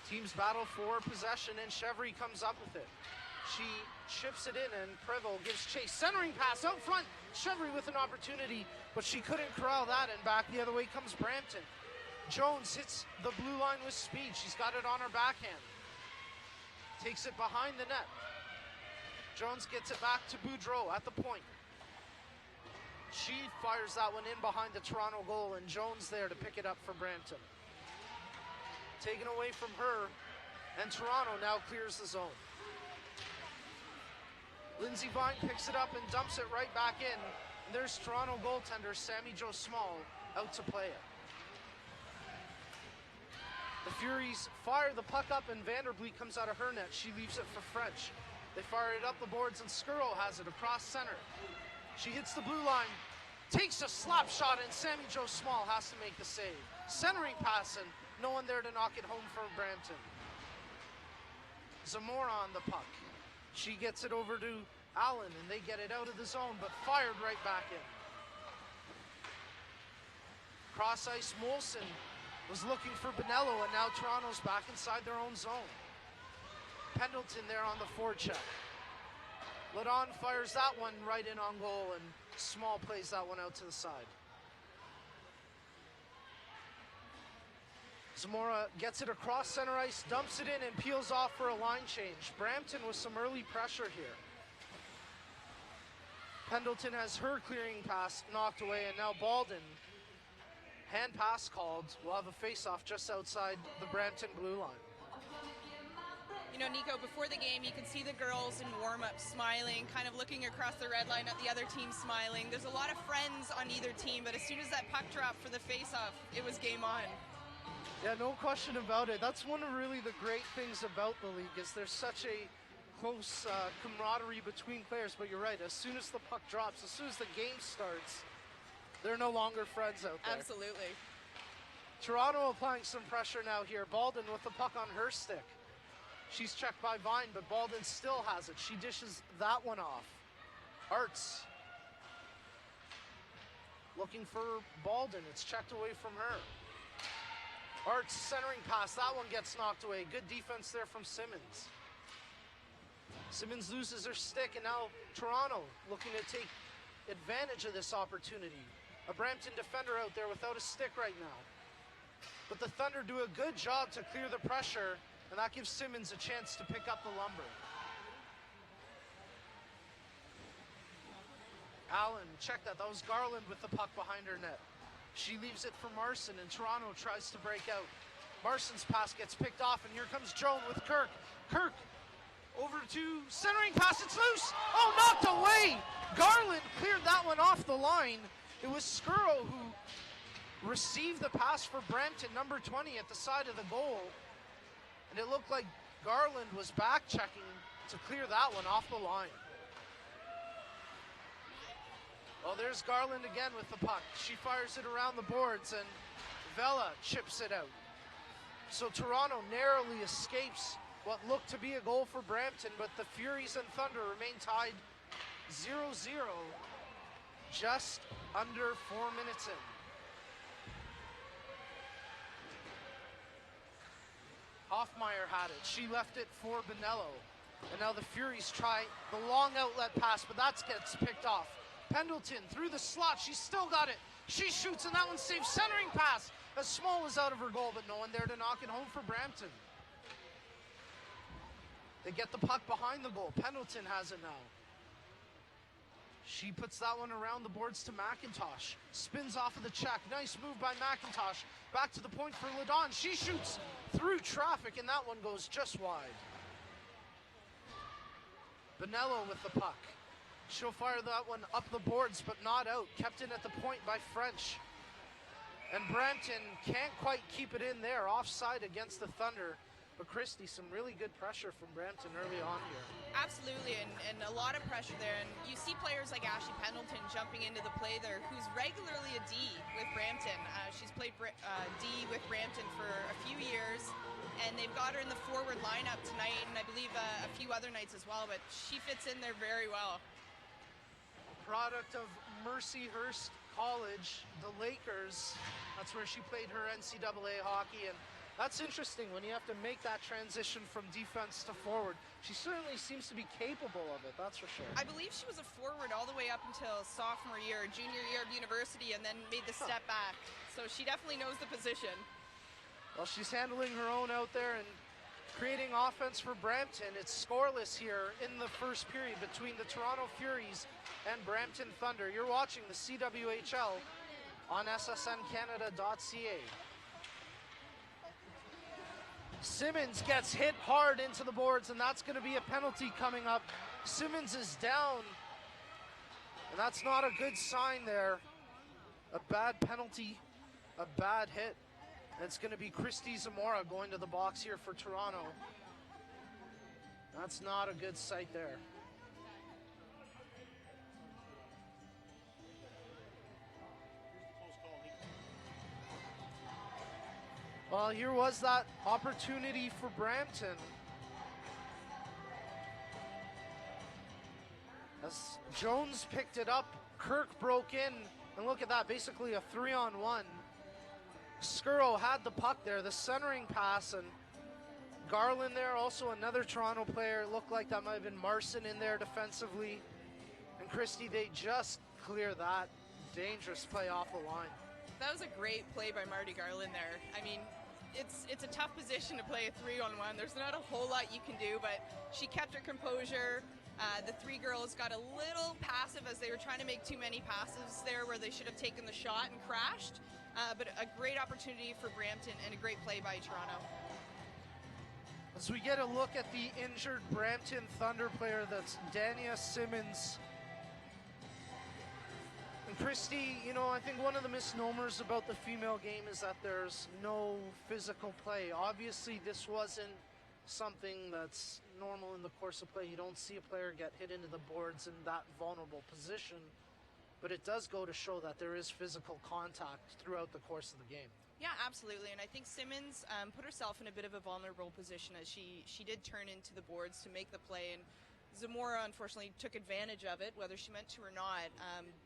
Teams battle for possession, and Chevry comes up with it. She chips it in, and Prevost gives chase. Centering pass out front. Chevry with an opportunity, but she couldn't corral that, and back the other way comes Brampton. Jones hits the blue line with speed. She's got it on her backhand. Takes it behind the net. Jones gets it back to Boudreau at the point. She fires that one in behind the Toronto goal, and Jones there to pick it up for Brampton. Taken away from her, and Toronto now clears the zone. Lindsay Vine picks it up and dumps it right back in. And there's Toronto goaltender Sammy Jo Small out to play it. The Furies fire the puck up, and Vanderbleek comes out of her net. She leaves it for French. They fire it up the boards, and Skuro has it across center. She hits the blue line, takes a slap shot, and Sammy Jo Small has to make the save. Centering pass, and no one there to knock it home for Brampton. Zamora on the puck. She gets it over to Allen, and they get it out of the zone, but fired right back in. Cross ice, Molson was looking for Bonello, and now Toronto's back inside their own zone. Pendleton there on the forecheck. Ladon fires that one right in on goal, and Small plays that one out to the side. Zamora gets it across center ice, dumps it in, and peels off for a line change. Brampton with some early pressure here. Pendleton has her clearing pass knocked away, and now Baldwin, hand pass called, will have a face-off just outside the Brampton blue line. You know, Nico, before the game, you could see the girls in warm-up smiling, kind of looking across the red line at the other team smiling. There's a lot of friends on either team, but as soon as that puck dropped for the face-off, it was game on. Yeah, no question about it. That's one of really the great things about the league, is there's such a close camaraderie between players. But you're right, as soon as the puck drops, as soon as the game starts, they're no longer friends out there. Absolutely. Toronto applying some pressure now here. Baldwin with the puck on her stick. She's checked by Vine, but Baldwin still has it. She dishes that one off. Arts looking for Baldwin. It's checked away from her. Arts centering pass. That one gets knocked away. Good defense there from Simmons. Simmons loses her stick, and now Toronto looking to take advantage of this opportunity. A Brampton defender out there without a stick right now. But the Thunder do a good job to clear the pressure, and that gives Simmons a chance to pick up the lumber. Allen, check that. That was Garland with the puck behind her net. She leaves it for Marson, and Toronto tries to break out. Marson's pass gets picked off, and here comes Joan with Kirk. Kirk over to centering pass. It's loose. Oh, knocked away. Garland cleared that one off the line. It was Skuro who received the pass for Brampton, number 20, at the side of the goal. And it looked like Garland was back checking to clear that one off the line. Oh, there's Garland again with the puck. She fires it around the boards, and Vela chips it out. So Toronto narrowly escapes what looked to be a goal for Brampton, but the Furies and Thunder remain tied 0-0 just under 4 minutes in. Hoffmeyer had it. She left it for Bonello. And now the Furies try the long outlet pass, but that gets picked off. Pendleton through the slot. She's still got it. She shoots, and that one saves. Centering pass. As Small is out of her goal, but no one there to knock it home for Brampton. They get the puck behind the goal. Pendleton has it now. She puts that one around the boards to McIntosh. Spins off of the check. Nice move by McIntosh. Back to the point for Ladon. She shoots through traffic, and that one goes just wide. Bonello with the puck. She'll fire that one up the boards, but not out. Kept in at the point by French. And Brampton can't quite keep it in there. Offside against the Thunder. But Christy, some really good pressure from Brampton early on here. Absolutely, and a lot of pressure there. And you see players like Ashley Pendleton jumping into the play there, who's regularly a D with Brampton. She's played D with Brampton for a few years, and they've got her in the forward lineup tonight, and I believe a few other nights as well, but she fits in there very well. Product of Mercyhurst College, the Lakers. That's where she played her NCAA hockey, and That's interesting when you have to make that transition from defense to forward. She certainly seems to be capable of it, that's for sure. I believe she was a forward all the way up until sophomore year, junior year of university, and then made the step back. So she definitely knows the position. Well, she's handling her own out there and creating offense for Brampton. It's scoreless here in the first period between the Toronto Furies and Brampton Thunder. You're watching the CWHL on ssncanada.ca. Simmons gets hit hard into the boards, and that's going to be a penalty coming up. Simmons is down, and that's not a good sign there. A bad penalty, a bad hit. And it's going to be Christy Zamora going to the box here for Toronto. That's not a good sight there. Well, here was that opportunity for Brampton. As Jones picked it up, Kirk broke in, and look at that, basically a 3-on-1. Skuro had the puck there, the centering pass, and Garland there, also another Toronto player. It looked like that might have been Marson in there defensively. And Christie, they just clear that dangerous play off the line. That was a great play by Marty Garland there. I mean, it's a tough position to play a 3-on-1. There's not a whole lot you can do, but she kept her composure. The three girls got a little passive as they were trying to make too many passes there where they should have taken the shot and crashed. But a great opportunity for Brampton and a great play by Toronto. As we get a look at the injured Brampton Thunder player, that's Dania Simmons. And Christy, you know, I think one of the misnomers about the female game is that there's no physical play. Obviously, this wasn't something that's normal in the course of play. You don't see a player get hit into the boards in that vulnerable position. But it does go to show that there is physical contact throughout the course of the game. Yeah, absolutely. And I think Simmons put herself in a bit of a vulnerable position as she did turn into the boards to make the play. And Zamora, unfortunately, took advantage of it, whether she meant to or not.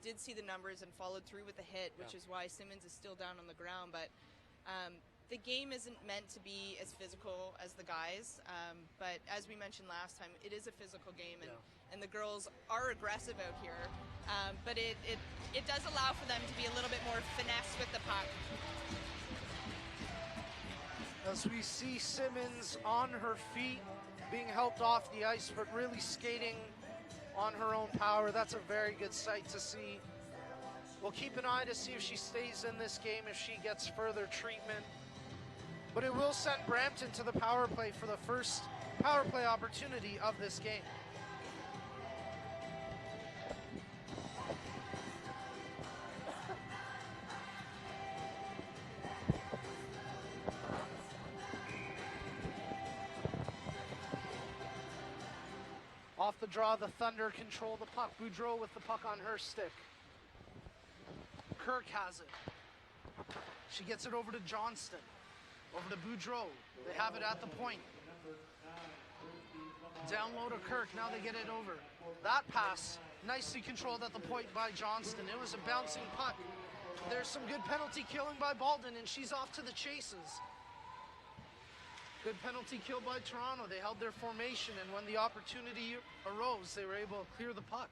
Did see the numbers and followed through with the hit, which is why Simmons is still down on the ground. But the game isn't meant to be as physical as the guys. But as we mentioned last time, it is a physical game. And the girls are aggressive out here. But it does allow for them to be a little bit more finesse with the puck. As we see Simmons on her feet, being helped off the ice, but really skating on her own power. That's a very good sight to see. We'll keep an eye to see if she stays in this game, if she gets further treatment. But it will send Brampton to the power play for the first power play opportunity of this game. Off the draw, the Thunder control the puck. Boudreau with the puck on her stick. Kirk has it. She gets it over to Johnston. Over to Boudreau. They have it at the point. Down low to Kirk. Now they get it over. That pass, nicely controlled at the point by Johnston. It was a bouncing puck. There's some good penalty killing by Baldwin, and she's off to the chases. Good penalty kill by Toronto. They held their formation, and when the opportunity arose, they were able to clear the puck.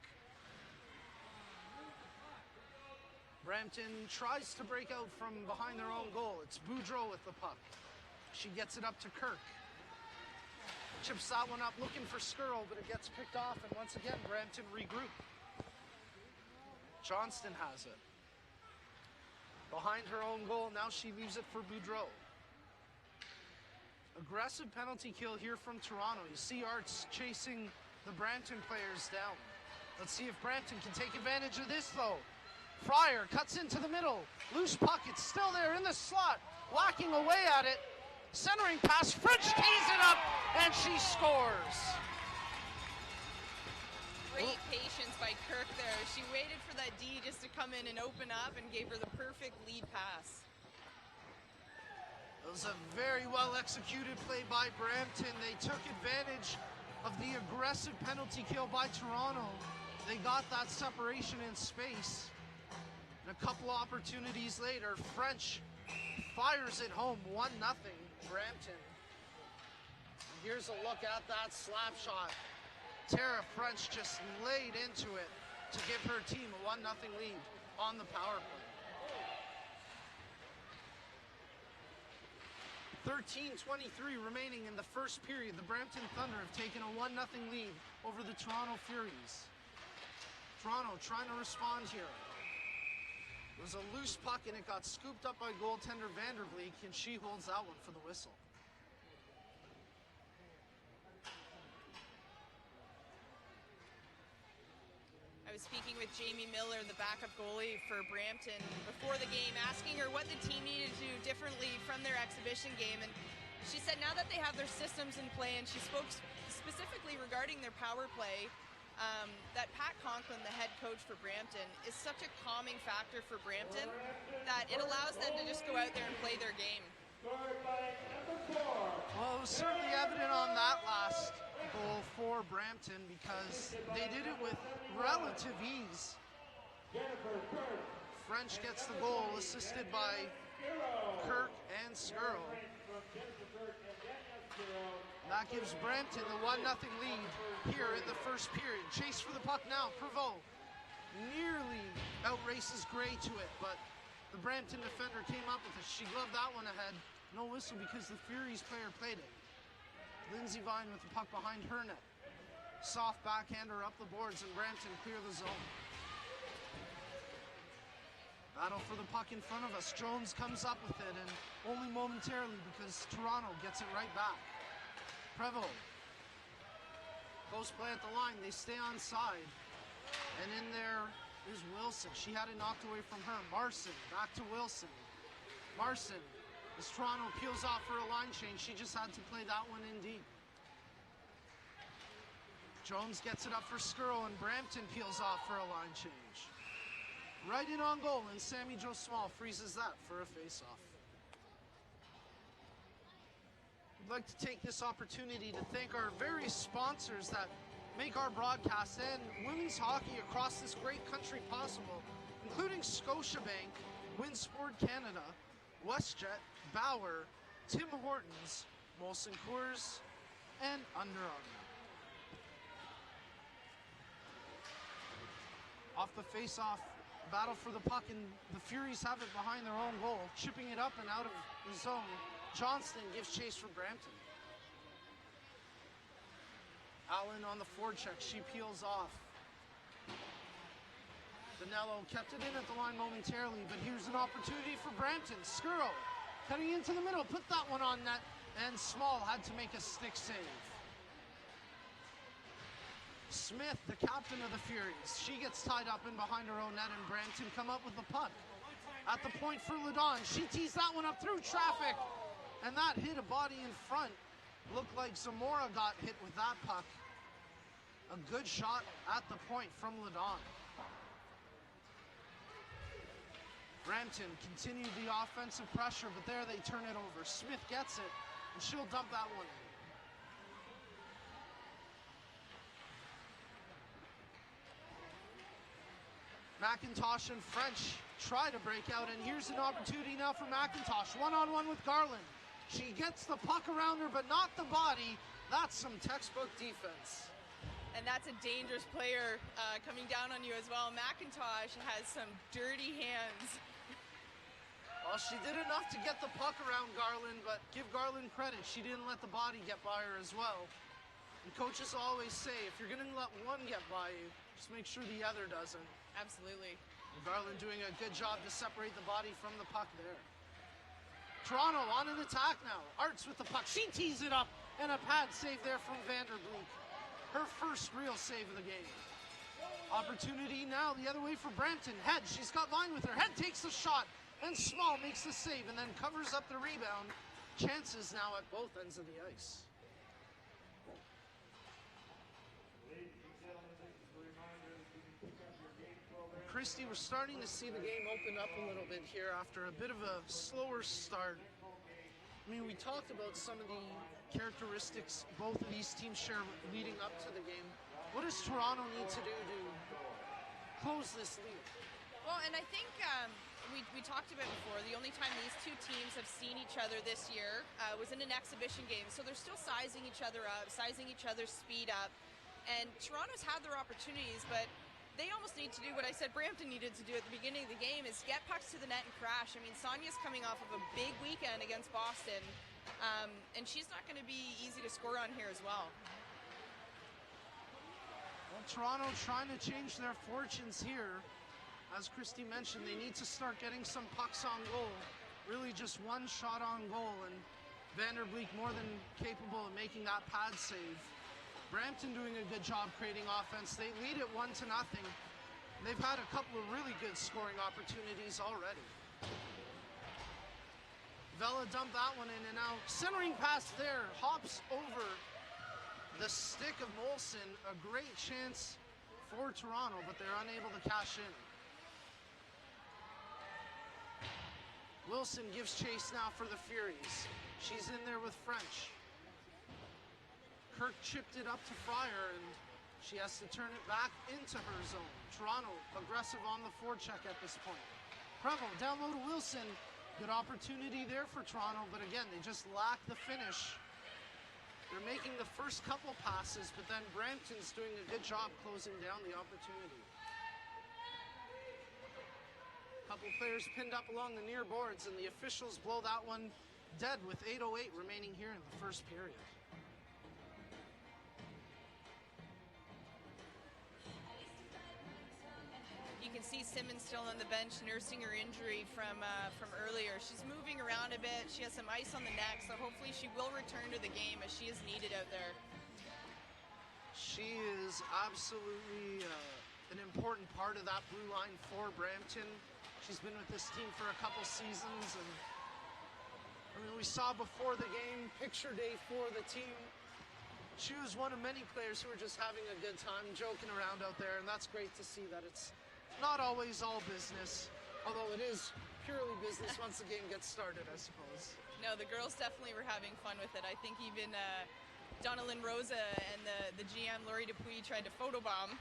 Brampton tries to break out from behind their own goal. It's Boudreau with the puck. She gets it up to Kirk. Chips that one up, looking for Skuro, but it gets picked off, and once again, Brampton regroup. Johnston has it. Behind her own goal, now she leaves it for Boudreau. Aggressive penalty kill here from Toronto. You see Arts chasing the Brampton players down. Let's see if Brampton can take advantage of this, though. Fryer cuts into the middle. Loose puck, it's still there in the slot. Whacking away at it. Centering pass, French tees it up, and she scores. Great patience by Kirk there. She waited for that D just to come in and open up and gave her the perfect lead pass. It was a very well executed play by Brampton. They took advantage of the aggressive penalty kill by Toronto. They got that separation in space. And a couple opportunities later, French fires it home, 1-0. Brampton. Here's a look at that slap shot. Tara French just laid into it to give her team a 1-0 lead on the power play. 13:23 remaining in the first period. The Brampton Thunder have taken a 1-0 lead over the Toronto Furies. Toronto trying to respond here. It was a loose puck and it got scooped up by goaltender Vanderbeek, and she holds that one for the whistle. I was speaking with Jamie Miller, the backup goalie for Brampton, before the game, asking her what the team needed to do differently from their exhibition game. And she said now that they have their systems in play, and she spoke specifically regarding their power play, that Pat Conklin, the head coach for Brampton, is such a calming factor for Brampton that it allows them to just go out there and play their game. Well, it was certainly evident on that last goal for Brampton because they did it with relative ease. French gets the goal, assisted by Kirk and Skirl. That gives Brampton the 1-0 lead here in the first period. Chase for the puck now. Prevost nearly outraces Gray to it, but the Brampton defender came up with it. She gloved that one ahead. No whistle because the Furies player played it. Lindsay Vine with the puck behind her net. Soft backhander up the boards, and Brampton clear the zone. Battle for the puck in front of us. Jones comes up with it, and only momentarily because Toronto gets it right back. Prevost. Close play at the line. They stay on side. And in there is Wilson. She had it knocked away from her. Marson back to Wilson. Marson, as Toronto peels off for a line change, she just had to play that one in deep. Jones gets it up for Skirl, and Brampton peels off for a line change. Right in on goal, and Sammy Jo Small freezes that for a face-off. I'd like to take this opportunity to thank our various sponsors that make our broadcast and women's hockey across this great country possible, including Scotiabank, Winsport Canada, WestJet, Bauer, Tim Hortons, Molson Coors, and Under Armour. Off the face-off, battle for the puck, and the Furies have it behind their own goal, chipping it up and out of the zone. Johnston gives chase for Brampton. Allen on the forecheck, she peels off. Danello kept it in at the line momentarily, but here's an opportunity for Brampton. Skirl cutting into the middle, put that one on net, and Small had to make a stick save. Smith, the captain of the Furies, she gets tied up in behind her own net, and Brampton come up with the puck. At the point for Ledon, she tees that one up through traffic, and that hit a body in front. Looked like Zamora got hit with that puck. A good shot at the point from Ledon. Brampton continued the offensive pressure, but there they turn it over. Smith gets it, and she'll dump that one. McIntosh and French try to break out, and here's an opportunity now for McIntosh. One-on-one with Garland. She gets the puck around her, but not the body. That's some textbook defense. And that's a dangerous player coming down on you as well. McIntosh has some dirty hands. Well, she did enough to get the puck around Garland, but give Garland credit. She didn't let the body get by her as well. And coaches always say, if you're going to let one get by you, just make sure the other doesn't. Absolutely. And Garland doing a good job to separate the body from the puck there. Toronto on an attack now. Arts with the puck. She tees it up, and a pad save there from Vanderbeek. Her first real save of the game. Opportunity now the other way for Brampton. Head, she's got line with her. Head takes the shot, and Small makes the save and then covers up the rebound. Chances now at both ends of the ice. Christy, we're starting to see the game open up a little bit here after a bit of a slower start. I mean, we talked about some of the characteristics both of these teams share leading up to the game. What does Toronto need to do to close this lead? Well, and I think we talked about before, the only time these two teams have seen each other this year was in an exhibition game. So they're still sizing each other up, sizing each other's speed up. And Toronto's had their opportunities, but they almost need to do what I said Brampton needed to do at the beginning of the game, is get pucks to the net and crash. I mean, Sonia's coming off of a big weekend against Boston, and she's not going to be easy to score on here as well. Well, Toronto trying to change their fortunes here. As Christy mentioned, they need to start getting some pucks on goal. Really just one shot on goal, and Vanderbeek more than capable of making that pad save. Brampton doing a good job creating offense. They lead it 1-0. They've had a couple of really good scoring opportunities already. Vela dumped that one in, and now centering pass there, hops over the stick of Molson. A great chance for Toronto, but they're unable to cash in. Wilson gives chase now for the Furies. She's in there with French. Kirk chipped it up to Fryer, and she has to turn it back into her zone. Toronto aggressive on the forecheck at this point. Prevost down low to Wilson. Good opportunity there for Toronto, but again, they just lack the finish. They're making the first couple passes, but then Brampton's doing a good job closing down the opportunity. Couple players pinned up along the near boards, and the officials blow that one dead with 8:08 remaining here in the first period. You can see Simmons still on the bench nursing her injury from earlier. She's moving around a bit. She has some ice on the neck, so hopefully she will return to the game as she is needed out there. She is absolutely an important part of that blue line for Brampton. She's been with this team for a couple seasons, and I mean, we saw before the game, picture day for the team. She was one of many players who were just having a good time, joking around out there, and that's great to see that it's not always all business, although it is purely business once the game gets started, I suppose. No, the girls definitely were having fun with it. I think even Donalyn Rosa and the GM Laurie Dupuis tried to photobomb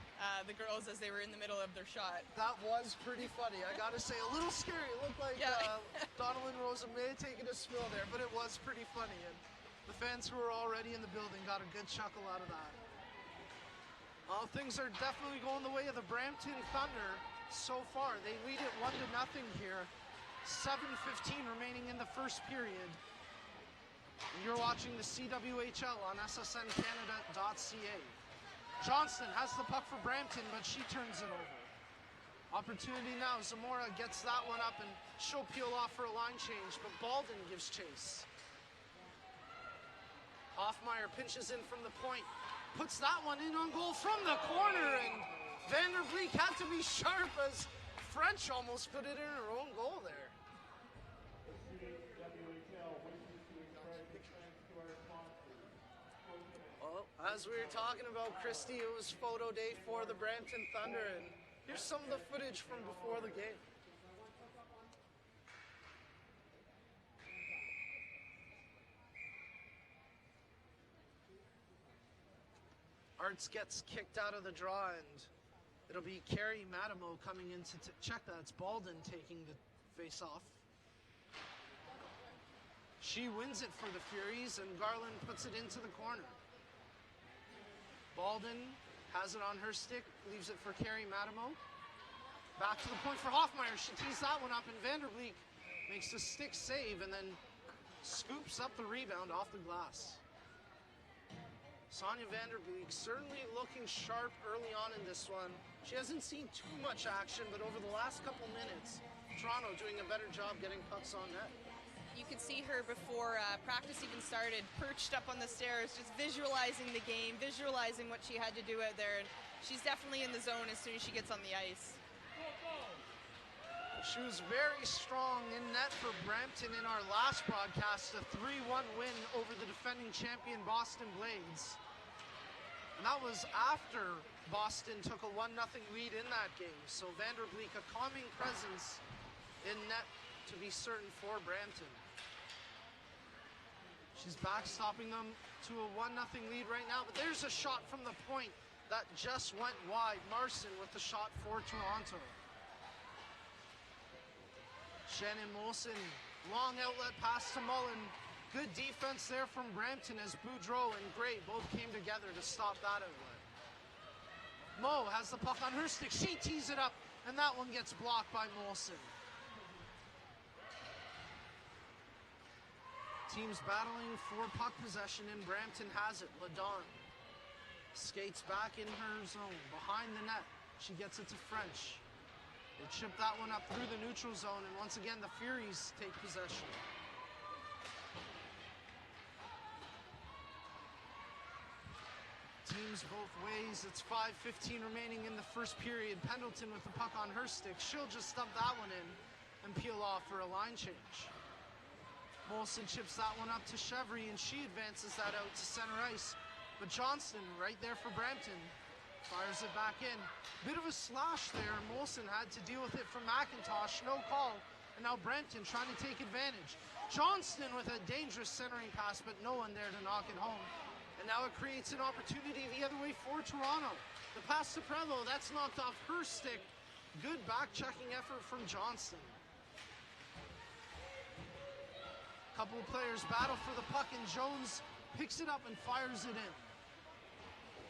the girls as they were in the middle of their shot. That was pretty funny. I gotta say, a little scary. It looked like Donalyn Rosa may have taken a spill there, but it was pretty funny. And the fans who were already in the building got a good chuckle out of that. Things are definitely going the way of the Brampton Thunder so far. They lead it 1-0 here. 7:15 remaining in the first period. You're watching the CWHL on ssncanada.ca. Johnston has the puck for Brampton, but she turns it over. Opportunity now. Zamora gets that one up, and she'll peel off for a line change, but Baldwin gives chase. Hoffmeyer pinches in from the point, puts that one in on goal from the corner, and Vanderbeek had to be sharp as French almost put it in her own goal there. As we were talking about, Christy, it was photo day for the Brampton Thunder, and here's some of the footage from before the game. Arts gets kicked out of the draw, and it'll be Carrie Madamo coming in to check that. It's Baldwin taking the face-off. She wins it for the Furies, and Garland puts it into the corner. Baldwin has it on her stick, leaves it for Carrie Madamo. Back to the point for Hoffmeyer. She tees that one up, and Vanderbeek makes the stick save and then scoops up the rebound off the glass. Sonia Vanderbeek certainly looking sharp early on in this one. She hasn't seen too much action, but over the last couple minutes, Toronto doing a better job getting pucks on net. You could see her before practice even started, perched up on the stairs, just visualizing the game, visualizing what she had to do out there, and she's definitely in the zone as soon as she gets on the ice. She was very strong in net for Brampton in our last broadcast, a 3-1 win over the defending champion Boston Blades. And that was after Boston took a 1-0 lead in that game. So Vanderbeek, a calming presence in net to be certain for Brampton. She's backstopping them to a 1-0 lead right now, but there's a shot from the point that just went wide. Marson with the shot for Toronto. Shannon Molson, long outlet pass to Mullen. Good defense there from Brampton as Boudreau and Gray both came together to stop that outlet. Mo has the puck on her stick. She tees it up, and that one gets blocked by Molson. Teams battling for puck possession, and Brampton has it. LaDawn skates back in her zone, behind the net. She gets it to French. They chip that one up through the neutral zone, and once again, the Furies take possession. Teams both ways. It's 5:15 remaining in the first period. Pendleton with the puck on her stick. She'll just dump that one in and peel off for a line change. Molson chips that one up to Chevry, and she advances that out to center ice. But Johnston, right there for Brampton, fires it back in. Bit of a slash there. Molson had to deal with it from McIntosh. No call. And now Brampton trying to take advantage. Johnston with a dangerous centering pass, but no one there to knock it home. And now it creates an opportunity the other way for Toronto. The pass to Prevo, that's knocked off her stick. Good back-checking effort from Johnston. Couple of players battle for the puck, and Jones picks it up and fires it in.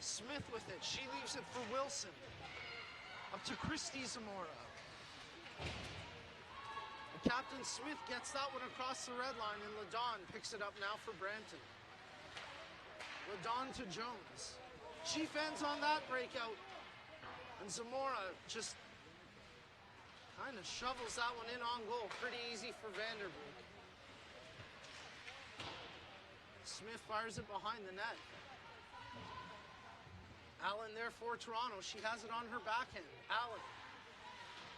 Smith with it. She leaves it for Wilson. Up to Christy Zamora. Captain Smith gets that one across the red line, and LaDawn picks it up now for Brampton. LaDawn to Jones. She fends on that breakout, and Zamora just kind of shovels that one in on goal. Pretty easy for Vanderbeek. Smith fires it behind the net. Allen there for Toronto. She has it on her backhand. Allen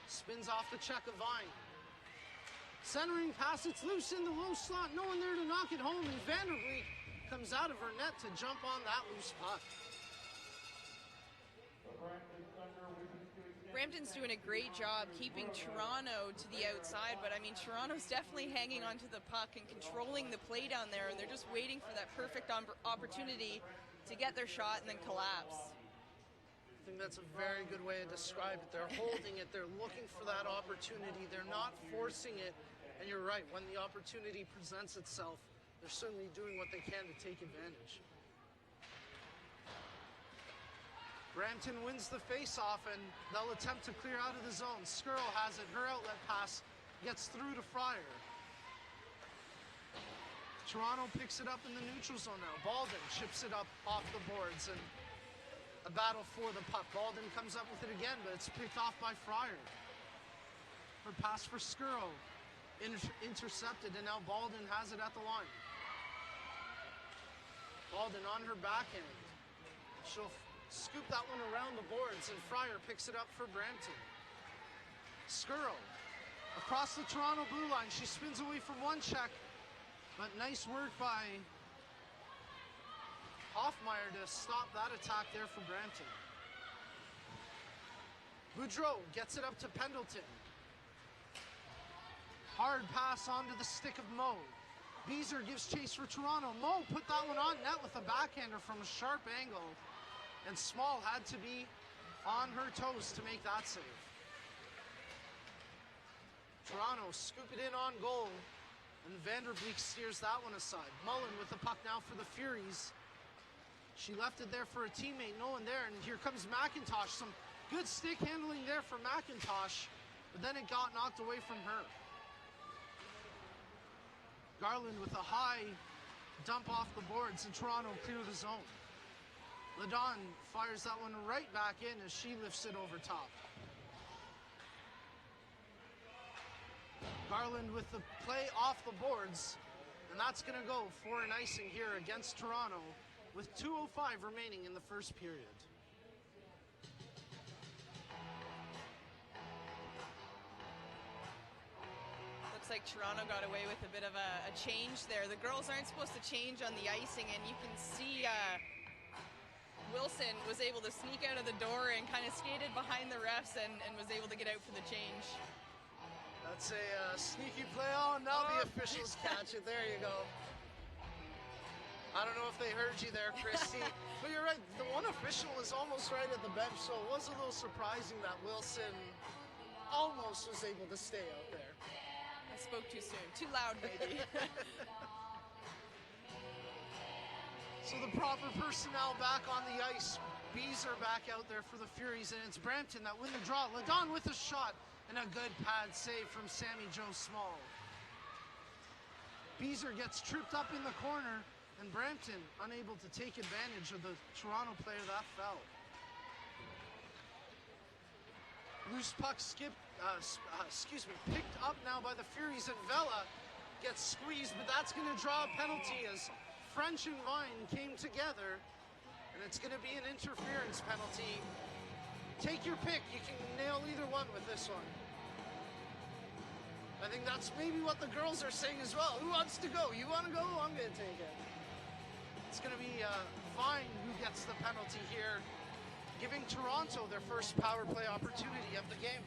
spins off the check of Vine. Centering pass, it's loose in the low slot. No one there to knock it home, and Vanderbeek comes out of her net to jump on that loose puck. Brampton's doing a great job keeping Toronto to the outside, but I mean, Toronto's definitely hanging onto the puck and controlling the play down there, and they're just waiting for that perfect opportunity to get their shot and then collapse. I think that's a very good way to describe it. They're holding it, they're looking for that opportunity, they're not forcing it, and you're right, when the opportunity presents itself, they're certainly doing what they can to take advantage. Brampton wins the face-off, and they'll attempt to clear out of the zone. Skirl has it. Her outlet pass gets through to Fryer. Toronto picks it up in the neutral zone now. Baldwin chips it up off the boards, and a battle for the puck. Baldwin comes up with it again, but it's picked off by Fryer. Her pass for Skirl intercepted, and now Baldwin has it at the line. Baldwin on her backhand. She'll scoop that one around the boards, and Fryer picks it up for Brampton. Skirl across the Toronto blue line. She spins away from one check, but nice work by Hoffmeyer to stop that attack there for Brampton. Boudreau gets it up to Pendleton. Hard pass onto the stick of Mo. Beezer gives chase for Toronto. Mo put that one on net with a backhander from a sharp angle, and Small had to be on her toes to make that save. Toronto scoop it in on goal, and Vanderbeek steers that one aside. Mullen with the puck now for the Furies. She left it there for a teammate, no one there, and here comes McIntosh. Some good stick handling there for McIntosh, but then it got knocked away from her. Garland with a high dump off the boards, and Toronto clear the zone. LaDawn fires that one right back in as she lifts it over top. Garland with the play off the boards, and that's going to go for an icing here against Toronto with 2:05 remaining in the first period. Looks like Toronto got away with a bit of a change there. The girls aren't supposed to change on the icing, and you can see Wilson was able to sneak out of the door and kind of skated behind the refs and was able to get out for the change. That's a sneaky play. Oh, now the officials catch it. There you go. I don't know if they heard you there, Christy, but you're right. The one official was almost right at the bench, so it was a little surprising that Wilson almost was able to stay out there. spoke too soon. Too loud, maybe. So the proper personnel back on the ice. Bees are back out there for the Furies, and it's Brampton that win the draw. Ladon with a shot and a good pad save from Sammy Joe Small. Beezer gets tripped up in the corner, and Brampton unable to take advantage of the Toronto player that fell. Loose puck picked up now by the Furies, and Vela gets squeezed, but that's going to draw a penalty as French and Vine came together, and it's going to be an interference penalty. Take your pick. You can nail either one with this one. I think that's maybe what the girls are saying as well. Who wants to go? You want to go? I'm going to take it. It's going to be Vine who gets the penalty here, giving Toronto their first power play opportunity of the game.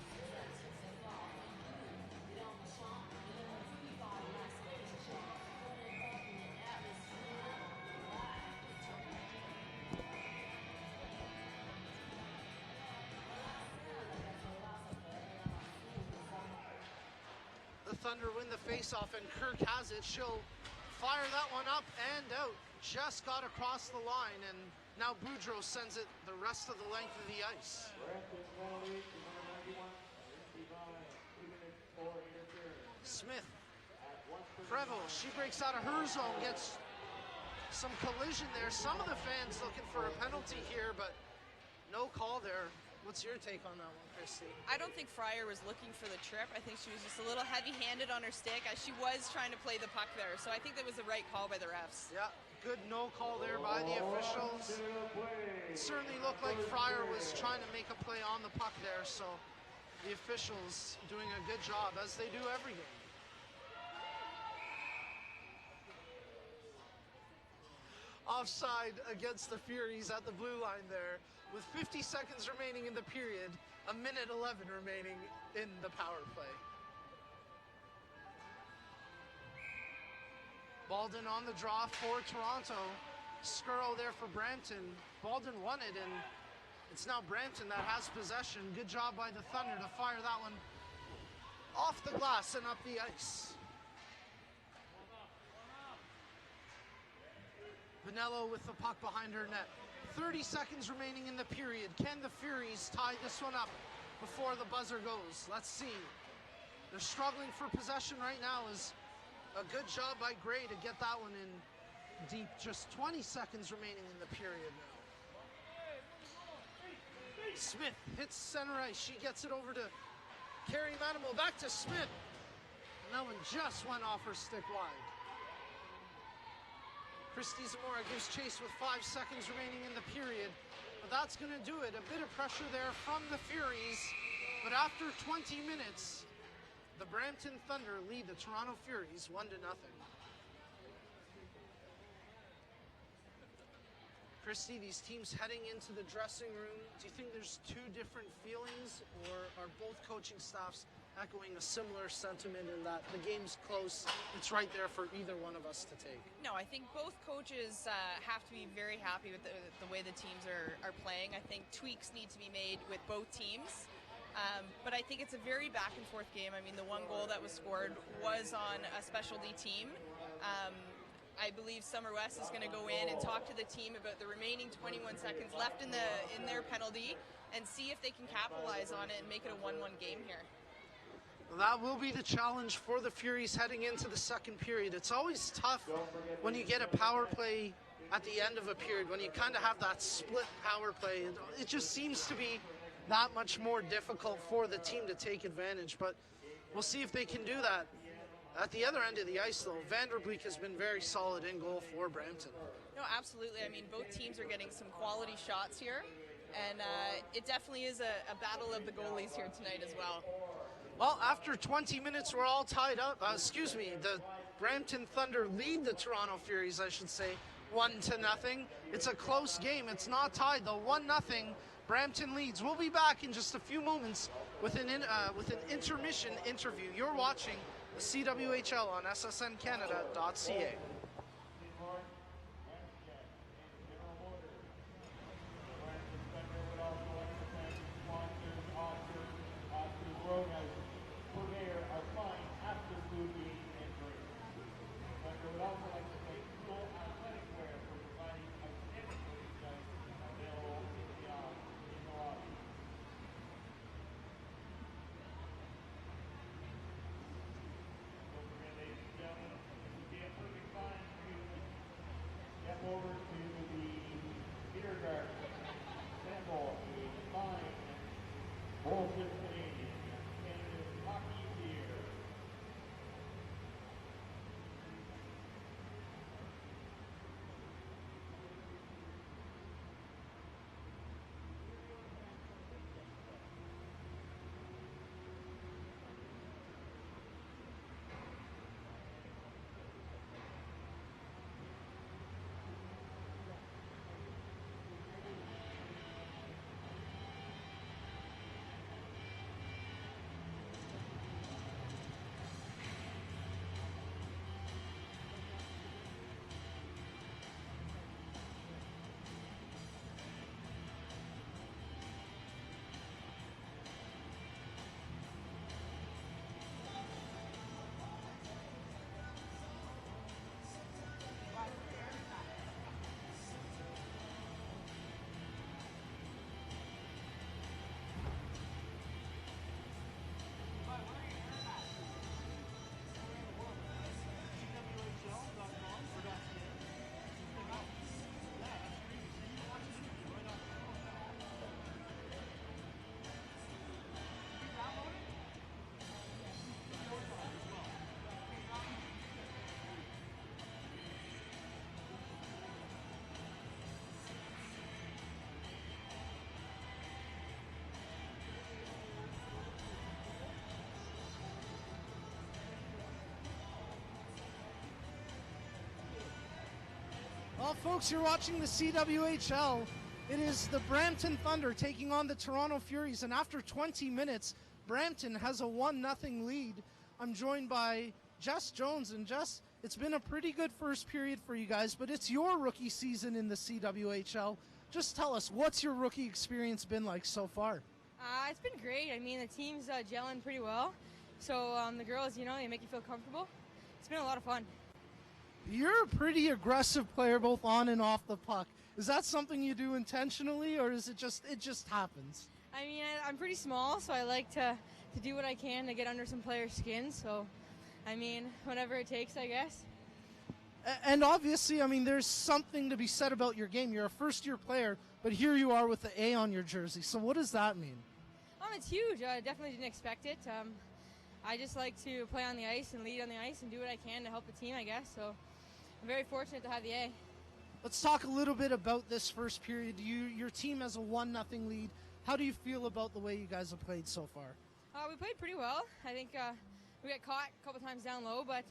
The Thunder win the faceoff, and Kirk has it. She'll fire that one up and out. Just got across the line, and now Boudreau sends it the rest of the length of the ice. Smith. Prevost, she breaks out of her zone, gets some collision there. Some of the fans looking for a penalty here, but no call there. What's your take on that one, Christy? I don't think Fryer was looking for the trip. I think she was just a little heavy-handed on her stick as she was trying to play the puck there. So I think that was the right call by the refs. Yeah, good no call there by the officials. It certainly looked like Fryer was trying to make a play on the puck there, so the officials doing a good job, as they do every game. Offside against the Furies at the blue line there. With 50 seconds remaining in the period, a minute 11 remaining in the power play. Baldwin on the draw for Toronto. Skuro there for Brampton. Baldwin won it, and it's now Brampton that has possession. Good job by the Thunder to fire that one off the glass and up the ice. Vanello with the puck behind her net. 30 seconds remaining in the period. Can the Furies tie this one up before the buzzer goes? Let's see. They're struggling for possession right now. Is a good job by Gray to get that one in deep. Just 20 seconds remaining in the period now. Smith hits center ice. She gets it over to Carrie Manimal. Back to Smith. And that one just went off her stick wide. Christy Zamora gives chase with 5 seconds remaining in the period, but that's going to do it. A bit of pressure there from the Furies, but after 20 minutes, the Brampton Thunder lead the Toronto Furies 1-0. Christy, these teams heading into the dressing room, do you think there's two different feelings, or are both coaching staffs echoing a similar sentiment in that the game's close, it's right there for either one of us to take? No, I think both coaches have to be very happy with the way the teams are playing. I think tweaks need to be made with both teams. But I think it's a very back and forth game. I mean, the one goal that was scored was on a specialty team. I believe Summer West is going to go in and talk to the team about the remaining 21 seconds left in their penalty and see if they can capitalize on it and make it a 1-1 game here. That will be the challenge for the Furies heading into the second period. It's always tough when you get a power play at the end of a period, when you kind of have that split power play. It just seems to be that much more difficult for the team to take advantage, but we'll see if they can do that. At the other end of the ice, though, Vanderbleek has been very solid in goal for Brampton. No, absolutely. I mean, both teams are getting some quality shots here, and it definitely is a battle of the goalies here tonight as well. Well, after 20 minutes, we're all tied up. The Brampton Thunder lead the Toronto Furies, I should say, 1-0. It's a close game. It's not tied, though. 1-0. Brampton leads. We'll be back in just a few moments with an intermission interview. You're watching the CWHL on ssncanada.ca. Purveyor of fine after-food Well, folks, you're watching the CWHL. It is the Brampton Thunder taking on the Toronto Furies, and after 20 minutes, Brampton has a 1-0 lead. I'm joined by Jess Jones, and Jess, it's been a pretty good first period for you guys, but it's your rookie season in the CWHL. Just tell us, what's your rookie experience been like so far? It's been great. I mean, the team's gelling pretty well. So the girls, they make you feel comfortable. It's been a lot of fun. You're a pretty aggressive player both on and off the puck. Is that something you do intentionally, or is it just happens? I mean, I'm pretty small, so I like to do what I can to get under some players' skin. So, I mean, whatever it takes, I guess. And obviously, I mean, there's something to be said about your game. You're a first-year player, but here you are with the A on your jersey. So what does that mean? It's huge. I definitely didn't expect it. I just like to play on the ice and lead on the ice and do what I can to help the team, I guess. So I'm very fortunate to have the A. Let's talk a little bit about this first period. Your team has a 1-0 lead. How do you feel about the way you guys have played so far? We played pretty well. I think we got caught a couple times down low, but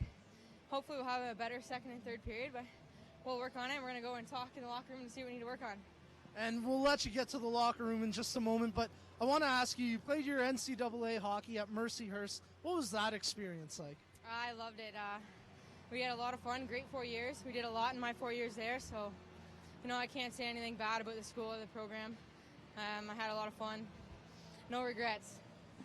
hopefully we'll have a better second and third period. But we'll work on it. We're going to go and talk in the locker room and see what we need to work on. And we'll let you get to the locker room in just a moment, but I want to ask you, you played your NCAA hockey at Mercyhurst. What was that experience like? I loved it. We had a lot of fun, great 4 years. We did a lot in my 4 years there, so, I can't say anything bad about the school or the program. I had a lot of fun. No regrets.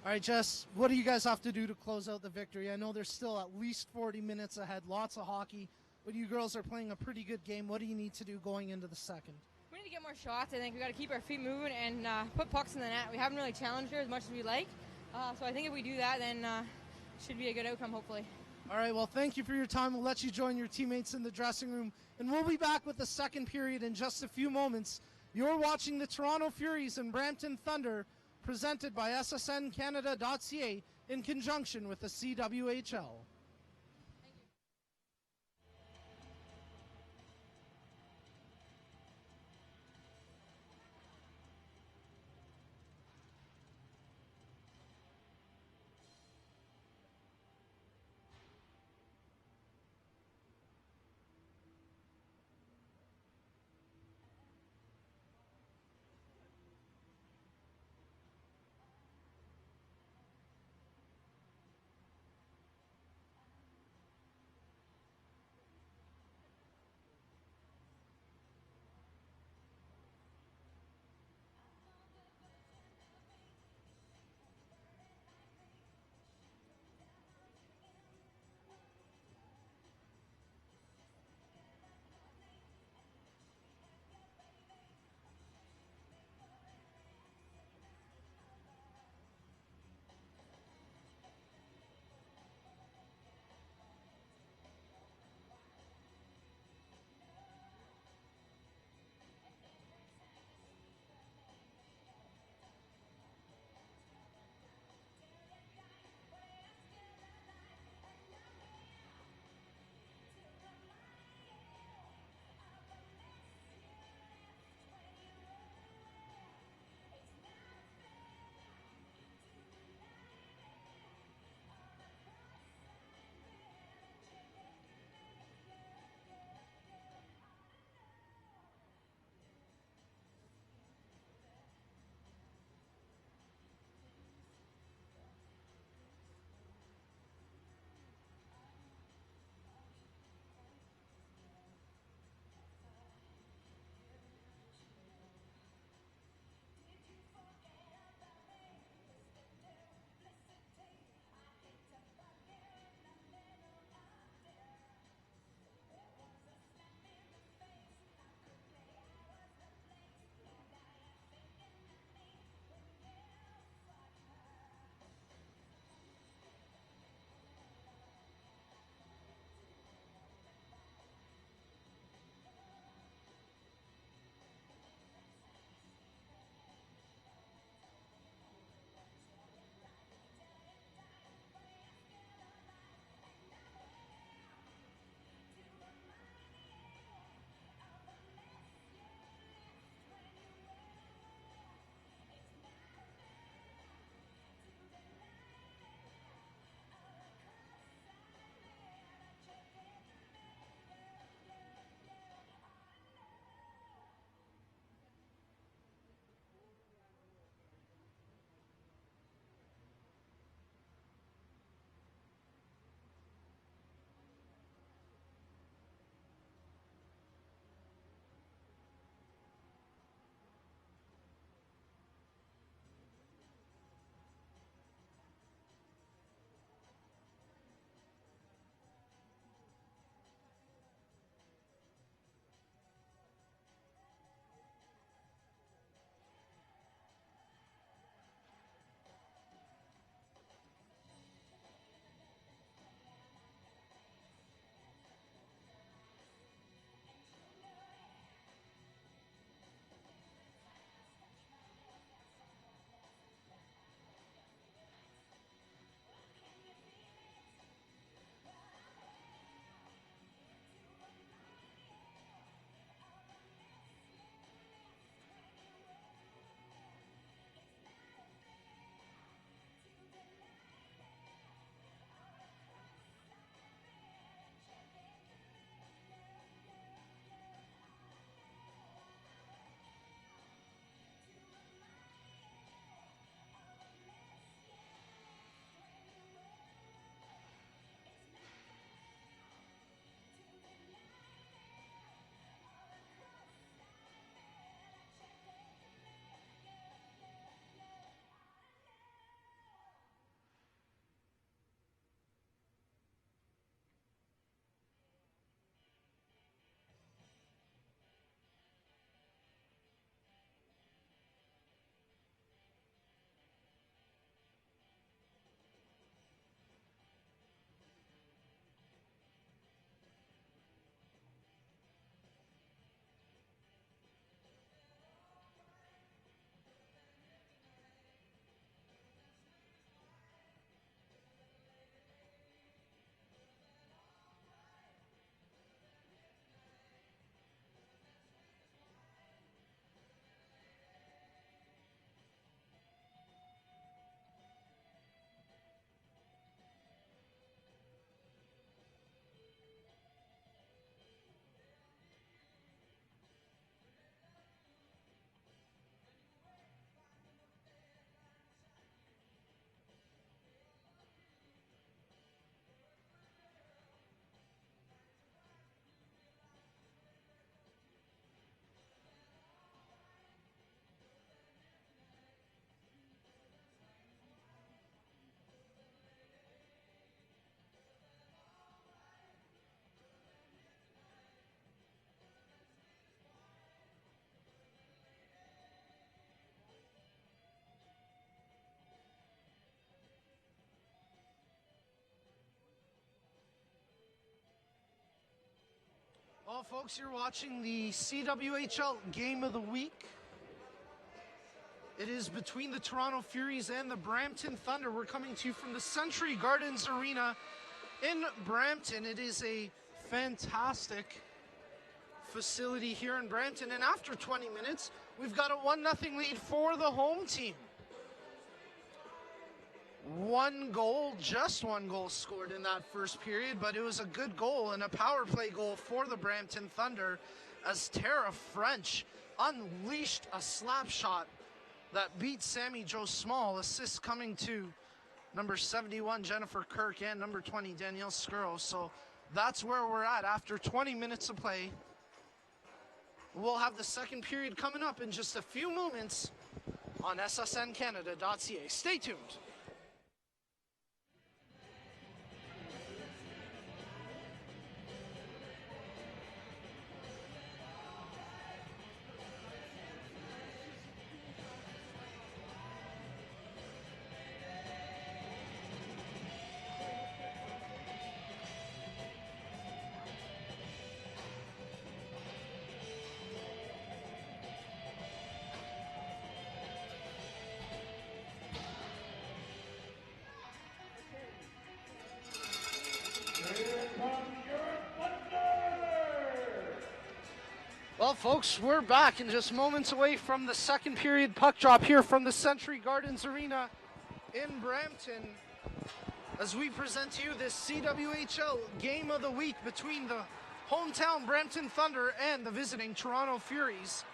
All right, Jess, what do you guys have to do to close out the victory? I know there's still at least 40 minutes ahead, lots of hockey, but you girls are playing a pretty good game. What do you need to do going into the second? We need to get more shots. I think we got to keep our feet moving and put pucks in the net. We haven't really challenged her as much as we like, so I think if we do that, then it should be a good outcome, hopefully. All right, well, thank you for your time. We'll let you join your teammates in the dressing room, and we'll be back with the second period in just a few moments. You're watching the Toronto Furies and Brampton Thunder, presented by ssncanada.ca in conjunction with the CWHL. Well, folks, you're watching the CWHL Game of the Week. It is between the Toronto Furies and the Brampton Thunder. We're coming to you from the Century Gardens Arena in Brampton. It is a fantastic facility here in Brampton. And after 20 minutes, we've got a 1-0 lead for the home team. Just one goal scored in that first period, but it was a good goal and a power play goal for the Brampton Thunder as Tara French unleashed a slap shot that beat Sammy Jo Small. Assists coming to number 71 Jennifer Kirk and number 20 Danielle Skuro. So that's where we're at after 20 minutes of play. We'll have the second period coming up in just a few moments on ssncanada.ca. Stay tuned. Well, folks, we're back and just moments away from the second period puck drop here from the Century Gardens Arena in Brampton as we present to you this CWHL Game of the Week between the hometown Brampton Thunder and the visiting Toronto Furies.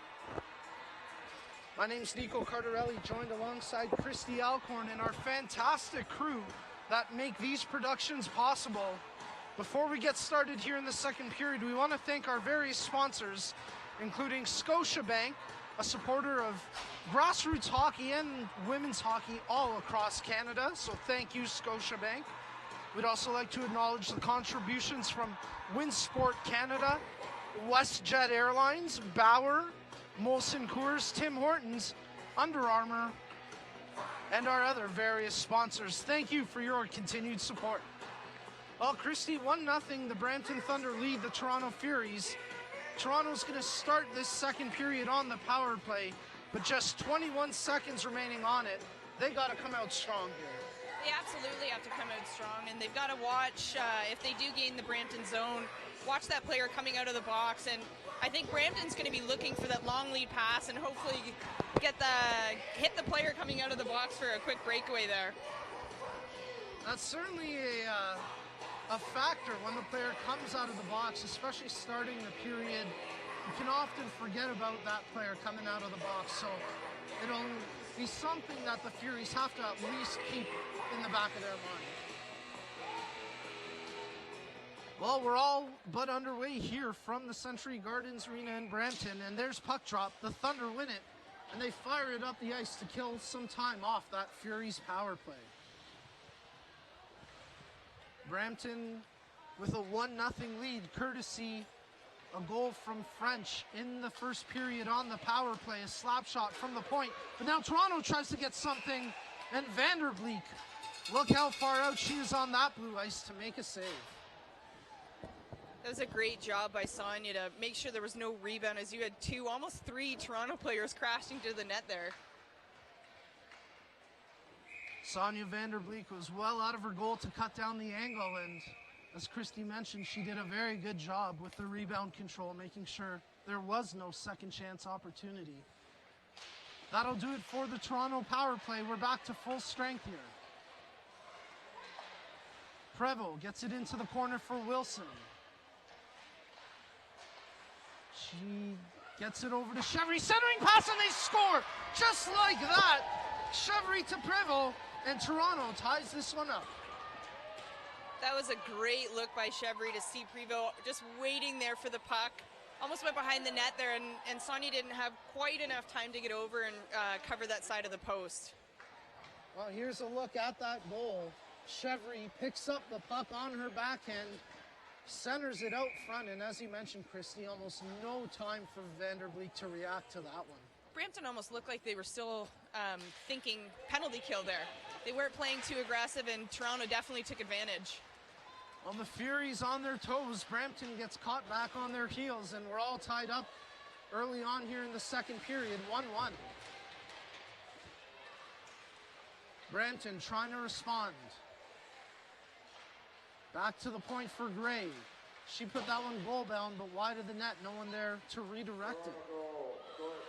My name's Nico Cardarelli, joined alongside Christy Alcorn and our fantastic crew that make these productions possible. Before we get started here in the second period, we want to thank our various sponsors, including Scotiabank, a supporter of grassroots hockey and women's hockey all across Canada. So thank you, Scotiabank. We'd also like to acknowledge the contributions from Winsport Canada, WestJet Airlines, Bauer, Molson Coors, Tim Hortons, Under Armour, and our other various sponsors. Thank you for your continued support. Well, Christy, 1-0, the Brampton Thunder lead the Toronto Furies. Toronto's going to start this second period on the power play, but just 21 seconds remaining on it. They got to come out strong here. They absolutely have to come out strong, and they've got to watch, if they do gain the Brampton zone, watch that player coming out of the box. And I think Brampton's going to be looking for that long lead pass and hopefully hit the player coming out of the box for a quick breakaway there. That's certainly a factor when the player comes out of the box, especially starting the period. You can often forget about that player coming out of the box, so it'll be something that the Furies have to at least keep in the back of their mind. Well, we're all but underway here from the Century Gardens Arena in Brampton, and there's puck drop. The Thunder win it, and they fire it up the ice to kill some time off that Furies power play. Brampton with a 1-0 lead, courtesy a goal from French in the first period on the power play, a slap shot from the point. But now Toronto tries to get something, and Vanderbleek, look how far out she is on that blue ice to make a save. That was a great job by Sonia to make sure there was no rebound, as you had almost three Toronto players crashing to the net there. Sonia Vanderbleek was well out of her goal to cut down the angle, and as Christy mentioned, she did a very good job with the rebound control, making sure there was no second chance opportunity. That'll do it for the Toronto power play. We're back to full strength here. Prevost gets it into the corner for Wilson. She gets it over to Chevry, centering pass, and they score! Just like that! Chevry to Prevost, and Toronto ties this one up. That was a great look by Chevry to see Prevost just waiting there for the puck. Almost went behind the net there, and Sonia didn't have quite enough time to get over and cover that side of the post. Well, here's a look at that goal. Chevry picks up the puck on her backhand, centers it out front, and as you mentioned, Christy, almost no time for Vanderbleek to react to that one. Brampton almost looked like they were still thinking penalty kill there. They weren't playing too aggressive, and Toronto definitely took advantage. Well, the Furies on their toes. Brampton gets caught back on their heels, and we're all tied up early on here in the second period, 1-1. Brampton trying to respond. Back to the point for Gray. She put that one goal bound, but wide of the net. No one there to redirect it.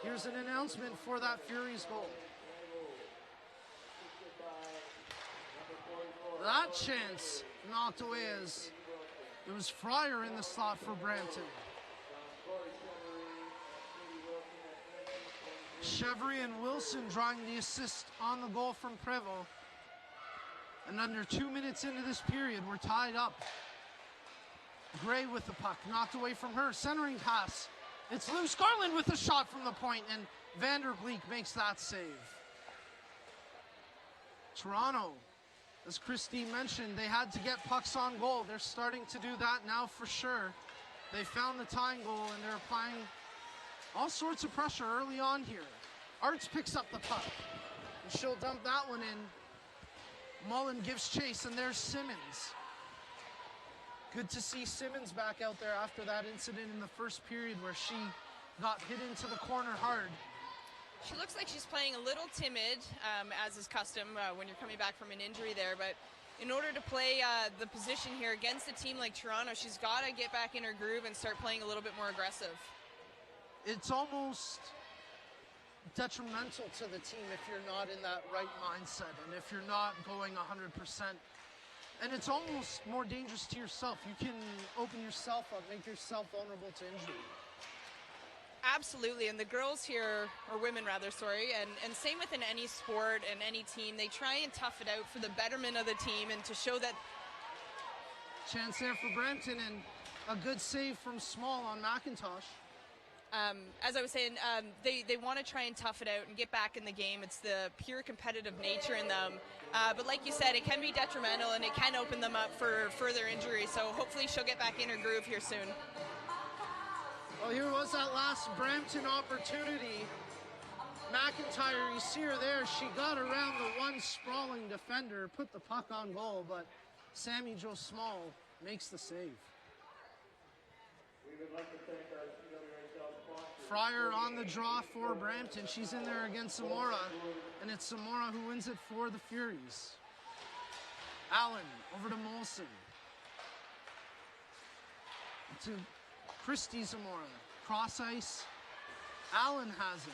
Here's an announcement for that Furies goal. That chance knocked away as it was Fryer in the slot for Brampton. Chevry and Wilson drawing the assist on the goal from Prevost. And under 2 minutes into this period, we're tied up. Gray with the puck, knocked away from her. Centering pass. It's loose. Garland with a shot from the point, and Vandergleek makes that save. Toronto, as Christine mentioned, they had to get pucks on goal. They're starting to do that now for sure. They found the tying goal, and they're applying all sorts of pressure early on here. Arts picks up the puck, and she'll dump that one in. Mullen gives chase, and there's Simmons. Good to see Simmons back out there after that incident in the first period where she got hit into the corner hard. She looks like she's playing a little timid, as is custom when you're coming back from an injury there, but in order to play the position here against a team like Toronto, she's got to get back in her groove and start playing a little bit more aggressive. It's almost detrimental to the team if you're not in that right mindset and if you're not going 100%. And it's almost more dangerous to yourself. You can open yourself up, make yourself vulnerable to injury. Absolutely, and the girls here, or women rather, sorry, and same within any sport and any team, they try and tough it out for the betterment of the team and to show that. Chance there for Brampton, and a good save from Small on McIntosh. As I was saying, they want to try and tough it out and get back in the game. It's the pure competitive nature in them. But like you said, it can be detrimental and it can open them up for further injury. So hopefully she'll get back in her groove here soon. Well, here was that last Brampton opportunity. McIntyre, you see her there. She got around the one sprawling defender, put the puck on goal, but Sammy Jo Small makes the save. We would like to thank our CWHL sponsors. Fryer on the draw for Brampton. She's in there against Zamora, and it's Zamora who wins it for the Furies. Allen over to Molson. To Christy Zamora. Cross ice. Allen has it.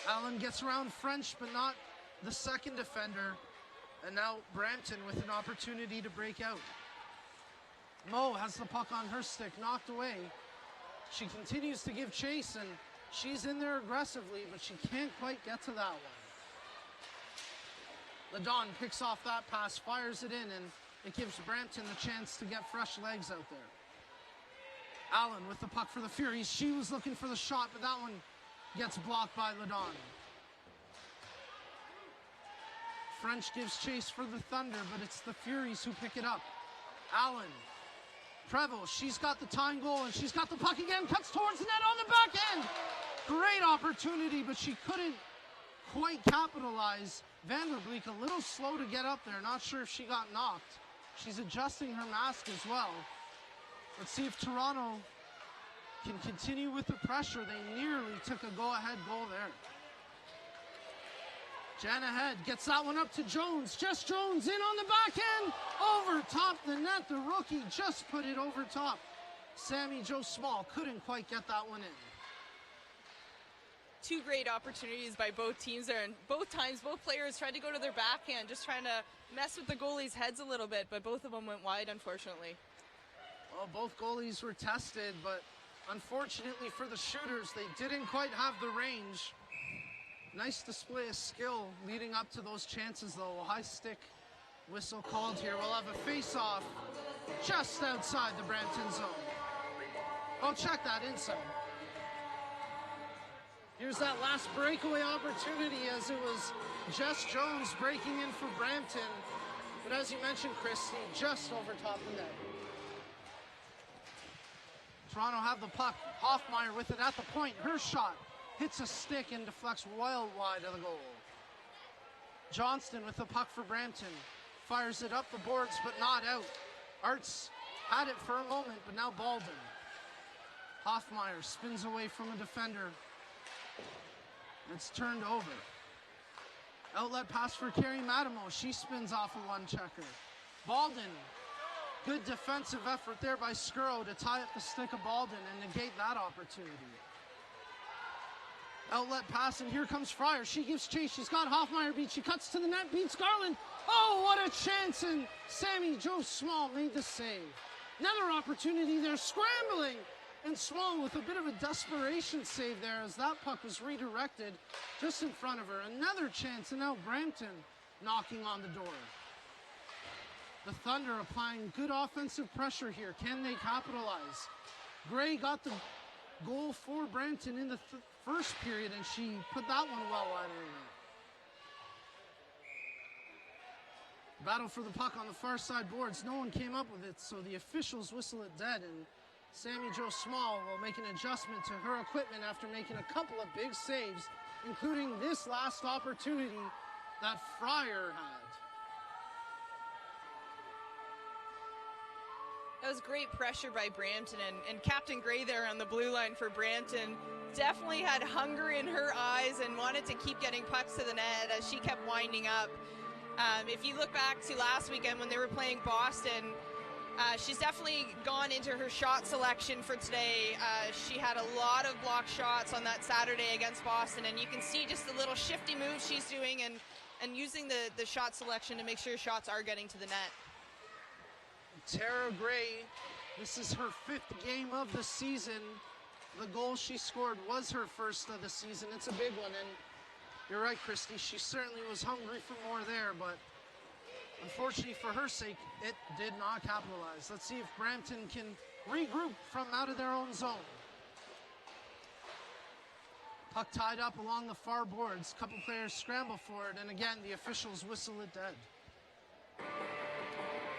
Allen gets around French, but not the second defender. And now Brampton with an opportunity to break out. Mo has the puck on her stick, knocked away. She continues to give chase, and she's in there aggressively, but she can't quite get to that one. Ladon picks off that pass, fires it in, and it gives Brampton the chance to get fresh legs out there. Allen with the puck for the Furies. She was looking for the shot, but that one gets blocked by Ladon. French gives chase for the Thunder, but it's the Furies who pick it up. Allen. Prevost, she's got the tying goal, and she's got the puck again, cuts towards the net on the back end. Great opportunity, but she couldn't quite capitalize. Vandergleek a little slow to get up there, not sure if she got knocked. She's adjusting her mask as well. Let's see if Toronto can continue with the pressure. They nearly took a go-ahead goal there. Jana Head gets that one up to Jones. Jess Jones in on the back end. Over top the net. The rookie just put it over top. Sammy Jo Small couldn't quite get that one in. Two great opportunities by both teams there. And both times, both players tried to go to their backhand, just trying to mess with the goalies' heads a little bit. But both of them went wide, unfortunately. Well, both goalies were tested, but unfortunately for the shooters, they didn't quite have the range. Nice display of skill leading up to those chances, though. A high stick whistle called here. We'll have a face-off just outside the Brampton zone. Oh, check that inside. Here's that last breakaway opportunity as it was Jess Jones breaking in for Brampton. But as you mentioned, Christy, just over top of the net. Toronto have the puck. Hoffmeyer with it at the point. Her shot hits a stick and deflects well wide of the goal. Johnston with the puck for Brampton. Fires it up the boards, but not out. Arts had it for a moment, but now Baldwin. Hoffmeyer spins away from a defender. It's turned over. Outlet pass for Carrie Madamo. She spins off a one-checker. Baldwin. Good defensive effort there by Skuro to tie up the stick of Baldwin and negate that opportunity. Outlet pass, and here comes Fryer. She gives chase. She's got Hoffmeyer beat. She cuts to the net, beats Garland. Oh, what a chance, and Sammy Jo Small made the save. Another opportunity there, scrambling, and Small with a bit of a desperation save there as that puck was redirected just in front of her. Another chance, and now Brampton knocking on the door. The Thunder applying good offensive pressure here. Can they capitalize? Gray got the goal for Brampton in the first period, and she put that one well wide of the net. Battle for the puck on the far side boards. No one came up with it, so the officials whistle it dead, and Sammy Jo Small will make an adjustment to her equipment after making a couple of big saves, including this last opportunity that Fryer had. That was great pressure by Brampton, and Captain Gray there on the blue line for Brampton definitely had hunger in her eyes and wanted to keep getting pucks to the net as she kept winding up. If you look back to last weekend when they were playing Boston, she's definitely gone into her shot selection for today. She had a lot of block shots on that Saturday against Boston, and you can see just the little shifty moves she's doing and using the shot selection to make sure shots are getting to the net. Tara Gray, this is her 5th game of the season. The goal she scored was her first of the season. It's a big one, and you're right, Christy. She certainly was hungry for more there, but unfortunately for her sake, it did not capitalize. Let's see if Brampton can regroup from out of their own zone. Puck tied up along the far boards. Couple players scramble for it, and again, the officials whistle it dead.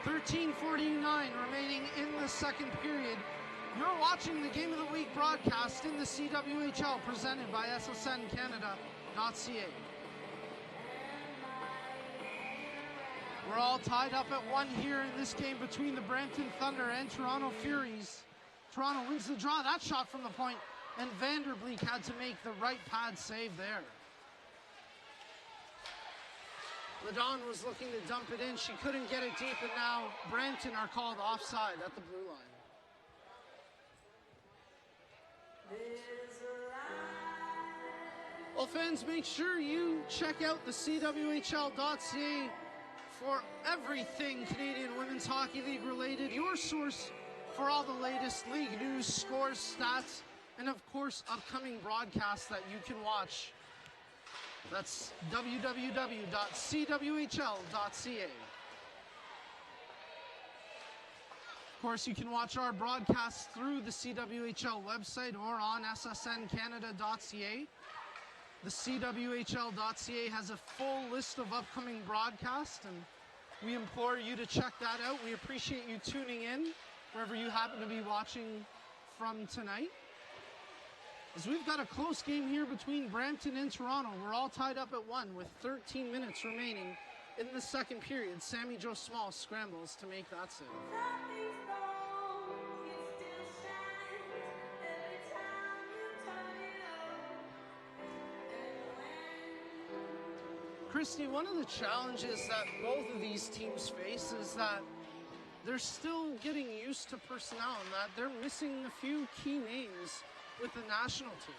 13:49 remaining in the second period. You're watching the Game of the Week broadcast in the CWHL presented by SSNCanada.ca. We're all tied up at 1 here in this game between the Brampton Thunder and Toronto Furies. Toronto wins the draw. That shot from the point, and Vanderbleek had to make the right pad save there. Ladon was looking to dump it in. She couldn't get it deep, and now Brampton are called offside at the blue line. Well, fans, make sure you check out the CWHL.ca for everything Canadian Women's Hockey League related. Your source for all the latest league news, scores, stats, and of course, upcoming broadcasts that you can watch. That's www.cwhl.ca. Of course, you can watch our broadcasts through the CWHL website or on ssncanada.ca. The CWHL.ca has a full list of upcoming broadcasts, and we implore you to check that out. We appreciate you tuning in wherever you happen to be watching from tonight. As we've got a close game here between Brampton and Toronto. We're all tied up at 1 with 13 minutes remaining in the second period. Sammy Jo Small scrambles to make that save. Christy, one of the challenges that both of these teams face is that they're still getting used to personnel and that they're missing a few key names with the national team.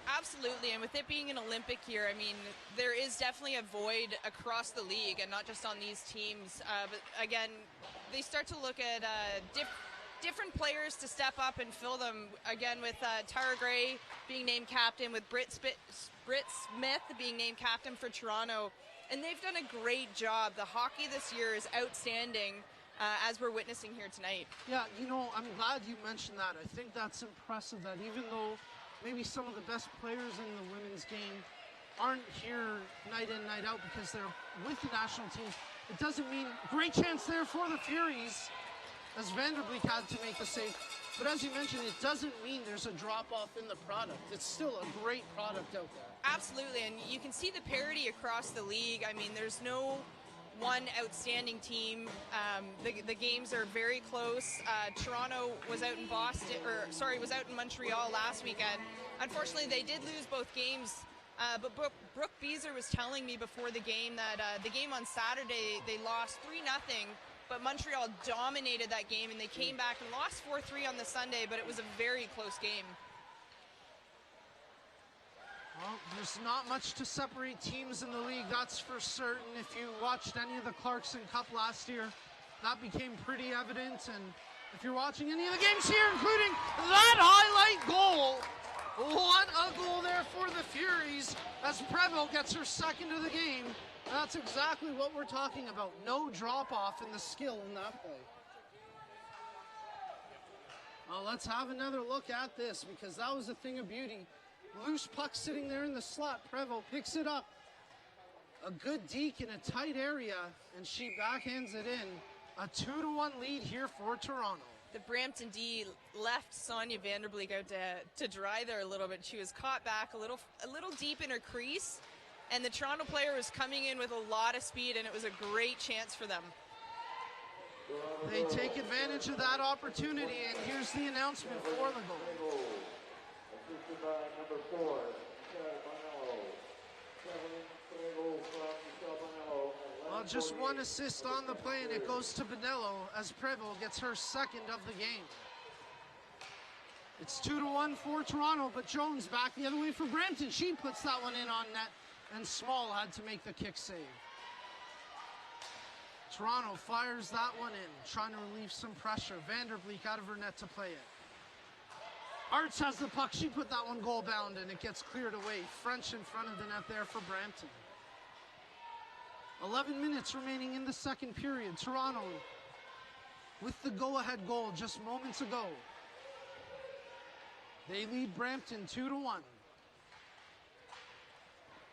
Absolutely, and with it being an Olympic year, I mean, there is definitely a void across the league and not just on these teams. But again, they start to look at different players to step up and fill them. Again, with Tara Gray being named captain, with Britt Smith being named captain for Toronto. And they've done a great job. The hockey this year is outstanding, as we're witnessing here tonight. Yeah, you know, I'm glad you mentioned that. I think that's impressive that even though maybe some of the best players in the women's game aren't here night in, night out because they're with the national team, it doesn't mean great chance there for the Furies as Vanderbleek had to make the save. But as you mentioned, it doesn't mean there's a drop-off in the product. It's still a great product out there. Absolutely, and you can see the parity across the league. I mean, there's no one outstanding team. The games are very close. Toronto was out in was out in Montreal last weekend. Unfortunately, they did lose both games. But Brooke Beezer was telling me before the game that the game on Saturday, they lost 3-0, but Montreal dominated that game, and they came back and lost 4-3 on the Sunday, but it was a very close game. Well, there's not much to separate teams in the league, that's for certain. If you watched any of the Clarkson Cup last year, that became pretty evident. And if you're watching any of the games here, including that highlight goal, what a goal there for the Furies as Prevost gets her second of the game. That's exactly what we're talking about. No drop-off in the skill in that play. Well, let's have another look at this, because that was a thing of beauty. Loose puck sitting there in the slot. Prevost picks it up. A good deke in a tight area, and she backhands it in. A 2-1 lead here for Toronto. The Brampton D left Sonia Vanderbleek out to dry there a little bit. She was caught back a little deep in her crease, and the Toronto player was coming in with a lot of speed, and it was a great chance for them. They take advantage of that opportunity, and here's the announcement for the goal. Assisted by number 4, Michelle Bonello. 7 goals from Michelle Bonello. Well, just one assist on the play, and it goes to Bonello as Prevost gets her second of the game. It's 2-1 for Toronto, but Jones back the other way for Brampton. She puts that one in on net, and Small had to make the kick save. Toronto fires that one in, trying to relieve some pressure. Vanderbleek out of her net to play it. Arts has the puck. She put that one goal bound, and it gets cleared away. French in front of the net there for Brampton. 11 minutes remaining in the second period. Toronto with the go-ahead goal just moments ago. They lead Brampton 2-1.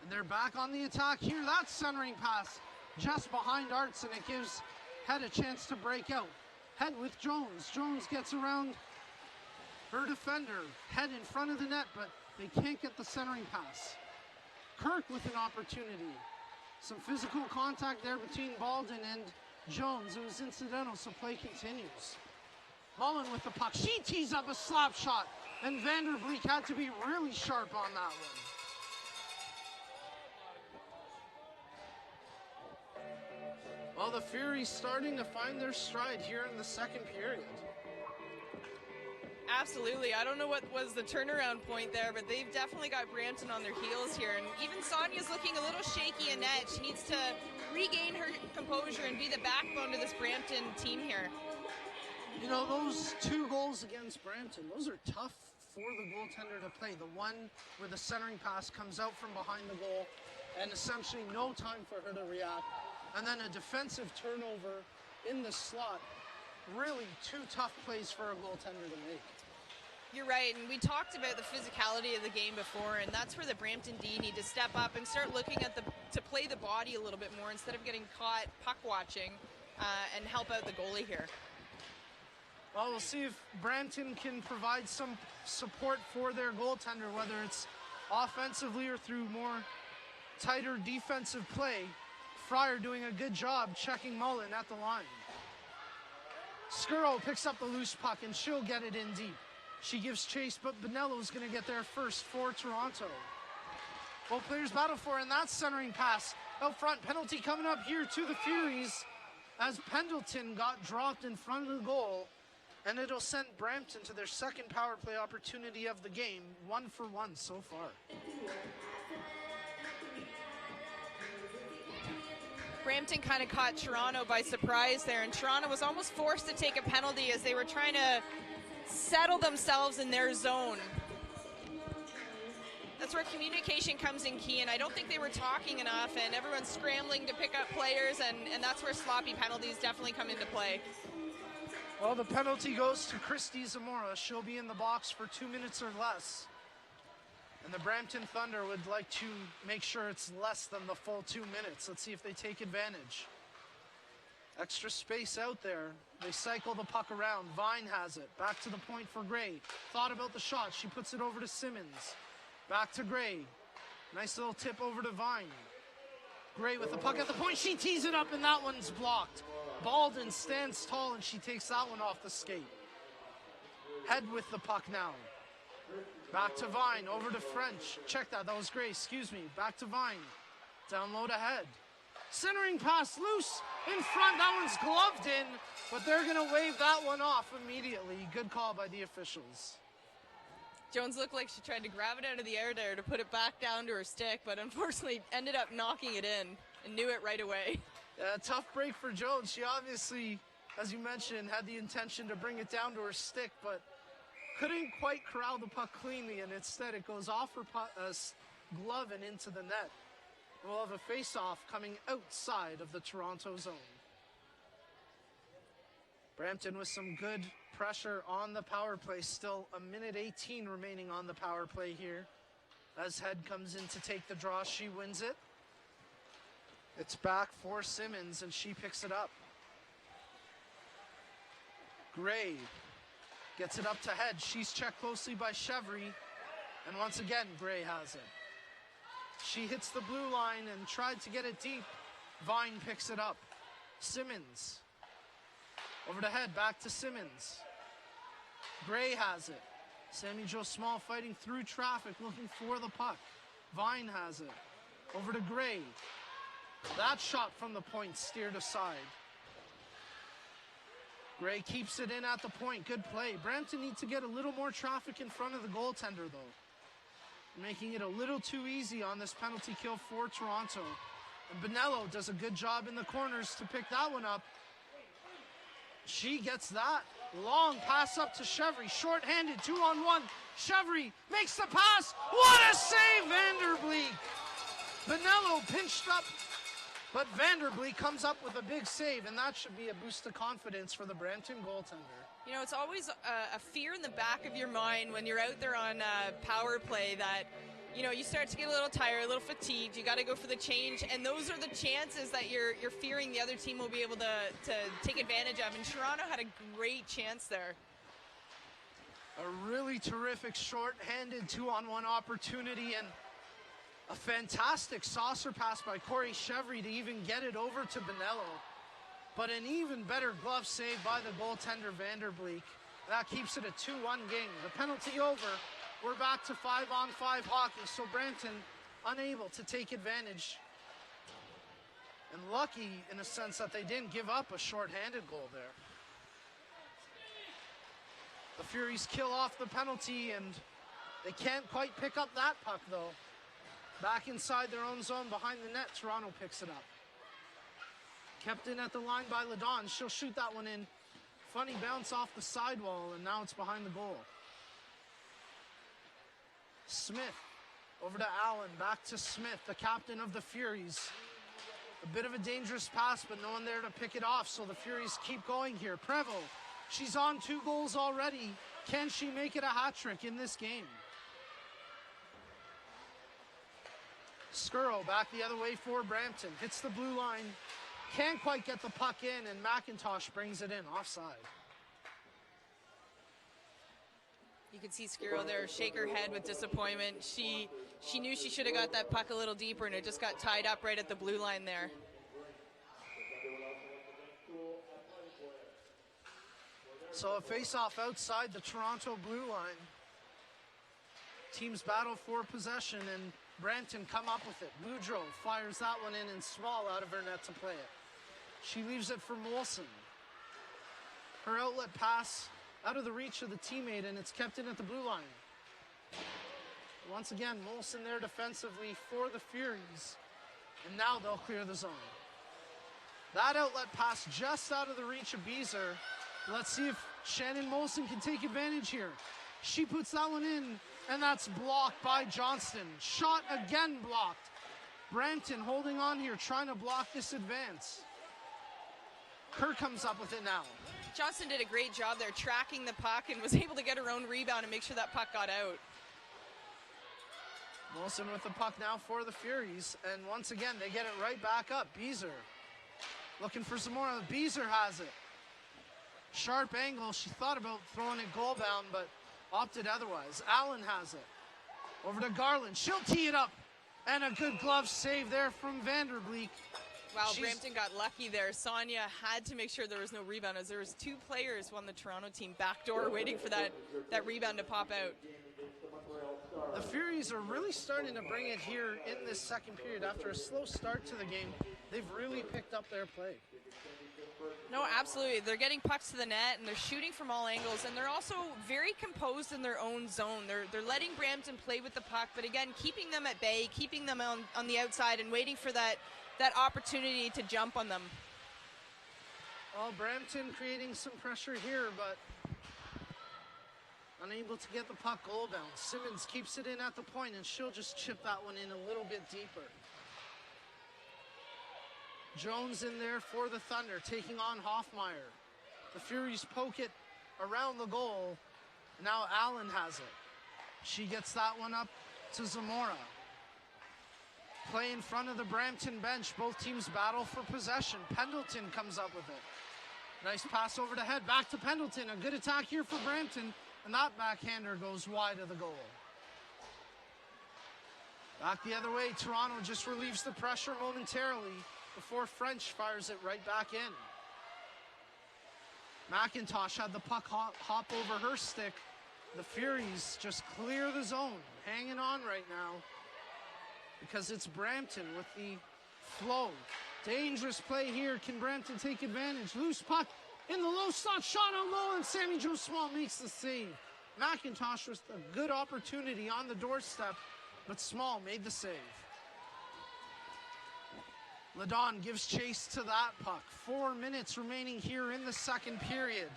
And they're back on the attack here. That centering pass just behind Arts, and it gives Head a chance to break out. Head with Jones. Jones gets around her defender. Head in front of the net, but they can't get the centering pass. Kirk with an opportunity. Some physical contact there between Baldwin and Jones. It was incidental, so play continues. Mullen with the puck. She tees up a slap shot, and Vanderbleek had to be really sharp on that one. Well, the Furies starting to find their stride here in the second period. Absolutely. I don't know what was the turnaround point there, but they've definitely got Brampton on their heels here. And even Sonia's looking a little shaky in net. She needs to regain her composure and be the backbone to this Brampton team here. You know, those two goals against Brampton, those are tough for the goaltender to play. The one where the centering pass comes out from behind the goal and essentially no time for her to react. And then a defensive turnover in the slot. Really two tough plays for a goaltender to make. You're right, and we talked about the physicality of the game before, and that's where the Brampton D need to step up and start looking at to play the body a little bit more instead of getting caught puck watching and help out the goalie here. Well, we'll see if Brampton can provide some support for their goaltender, whether it's offensively or through more tighter defensive play. Fryer doing a good job checking Mullen at the line. Skuro picks up the loose puck, and she'll get it in deep. She gives chase, but Bonello's going to get there first for Toronto. Both players battle for it, and that centering pass out front. Penalty coming up here to the Furies as Pendleton got dropped in front of the goal, and it'll send Brampton to their second power play opportunity of the game, 1-1 so far. Brampton kind of caught Toronto by surprise there, and Toronto was almost forced to take a penalty as they were trying to settle themselves in their zone. That's where communication comes in key, and I don't think they were talking enough, and everyone's scrambling to pick up players, and that's where sloppy penalties definitely come into play. Well, the penalty goes to Christy Zamora. She'll be in the box for 2 minutes or less. And the Brampton Thunder would like to make sure it's less than the full 2 minutes. Let's see if they take advantage. Extra space out there. They cycle the puck around. Vine has it. Back to the point for Gray. Thought about the shot. She puts it over to Simmons. Back to Gray. Nice little tip over to Vine. Gray with the puck at the point. She tees it up, and that one's blocked. Baldwin stands tall, and she takes that one off the skate. Head with the puck now. Back to Vine, over to French. Check that, that was Gray, excuse me. Back to Vine. Down low to Head. Centering pass loose in front. That one's gloved in, but they're going to wave that one off immediately. Good call by the officials. Jones looked like she tried to grab it out of the air there to put it back down to her stick, but unfortunately ended up knocking it in and knew it right away. Yeah, tough break for Jones. She obviously, as you mentioned, had the intention to bring it down to her stick, but couldn't quite corral the puck cleanly, and instead it goes off her glove and into the net. We'll have a face-off coming outside of the Toronto zone. Brampton with some good pressure on the power play. Still a minute 18 remaining on the power play here. As Head comes in to take the draw, she wins it. It's back for Simmons, and she picks it up. Gray gets it up to Head. She's checked closely by Chevry, and once again, Gray has it. She hits the blue line and tried to get it deep. Vine picks it up. Simmons. Over to Head, back to Simmons. Gray has it. Sammy Jo Small fighting through traffic, looking for the puck. Vine has it. Over to Gray. That shot from the point steered aside. Gray keeps it in at the point. Good play. Brampton needs to get a little more traffic in front of the goaltender, though. Making it a little too easy on this penalty kill for Toronto. And Bonello does a good job in the corners to pick that one up. She gets that. Long pass up to Chevry. Short-handed, 2-on-1. Chevry makes the pass. What a save, Vanderbleek. Bonello pinched up, but Vanderbleek comes up with a big save, and that should be a boost of confidence for the Brampton goaltender. You know, it's always a fear in the back of your mind when you're out there on power play that, you know, you start to get a little tired, a little fatigued. You got to go for the change, and those are the chances that you're fearing the other team will be able to take advantage of. And Toronto had a great chance there. A really terrific short-handed 2-on-1 opportunity, and a fantastic saucer pass by Corey Chevry to even get it over to Bonello. But an even better glove save by the goaltender, Vanderbleek. That keeps it a 2-1 game. The penalty over. We're back to 5-on-5 hockey, so Brampton unable to take advantage. And lucky, in a sense, that they didn't give up a short-handed goal there. The Furies kill off the penalty, and they can't quite pick up that puck, though. Back inside their own zone, behind the net, Toronto picks it up. Kept in at the line by Ladon. She'll shoot that one in. Funny bounce off the sidewall, and now it's behind the goal. Smith over to Allen, back to Smith, the captain of the Furies. A bit of a dangerous pass, but no one there to pick it off, so the Furies keep going here. Prevost, she's on 2 goals already. Can she make it a hat trick in this game? Skuro back the other way for Brampton. Hits the blue line. Can't quite get the puck in, and McIntosh brings it in, offside. You could see Skuro there shake her head with disappointment. She knew she should have got that puck a little deeper, and it just got tied up right at the blue line there. So a face-off outside the Toronto blue line. Teams battle for possession, and Brampton come up with it. Boudreau fires that one in small out of her net to play it. She leaves it for Molson. Her outlet pass out of the reach of the teammate, and it's kept in at the blue line. Once again, Molson there defensively for the Furies, and now they'll clear the zone. That outlet pass just out of the reach of Beezer. Let's see if Shannon Molson can take advantage here. She puts that one in, and that's blocked by Johnston. Shot again blocked. Brampton holding on here, trying to block this advance. Kerr comes up with it now. Johnston did a great job there tracking the puck and was able to get her own rebound and make sure that puck got out. Molson with the puck now for the Furies, and once again they get it right back up. Beezer looking for some more. Beezer has it. Sharp angle. She thought about throwing it goal bound, but opted otherwise. Allen has it. Over to Garland. She'll tee it up, And a good glove save there from Vanderbleek. Wow, Brampton got lucky there. Sonia had to make sure there was no rebound, as there was 2 players on the Toronto team backdoor waiting for that rebound to pop out. The Furies are really starting to bring it here in this second period. After a slow start to the game, they've really picked up their play. No, absolutely. They're getting pucks to the net, and they're shooting from all angles, and they're also very composed in their own zone. They're letting Brampton play with the puck, but again, keeping them at bay, keeping them on the outside, and waiting for that opportunity to jump on them. Well, Brampton creating some pressure here, but unable to get the puck goal bound. Simmons keeps it in at the point, and she'll just chip that one in a little bit deeper. Jones in there for the Thunder, taking on Hoffmeyer. The Furies poke it around the goal. Now Allen has it. She gets that one up to Zamora. Play in front of the Brampton bench. Both teams battle for possession. Pendleton comes up with it. Nice pass over the head. Back to Pendleton. A good attack here for Brampton. And that backhander goes wide of the goal. Back the other way. Toronto just relieves the pressure momentarily before French fires it right back in. McIntosh had the puck hop over her stick. The Furies just clear the zone. Hanging on right now, because it's Brampton with the flow. Dangerous play here. Can Brampton take advantage? Loose puck in the low slot. Shot on low, and Sammy Jo Small makes the save. McIntosh with a good opportunity on the doorstep, but Small made the save. Ladon gives chase to that puck. 4 minutes remaining here in the second period.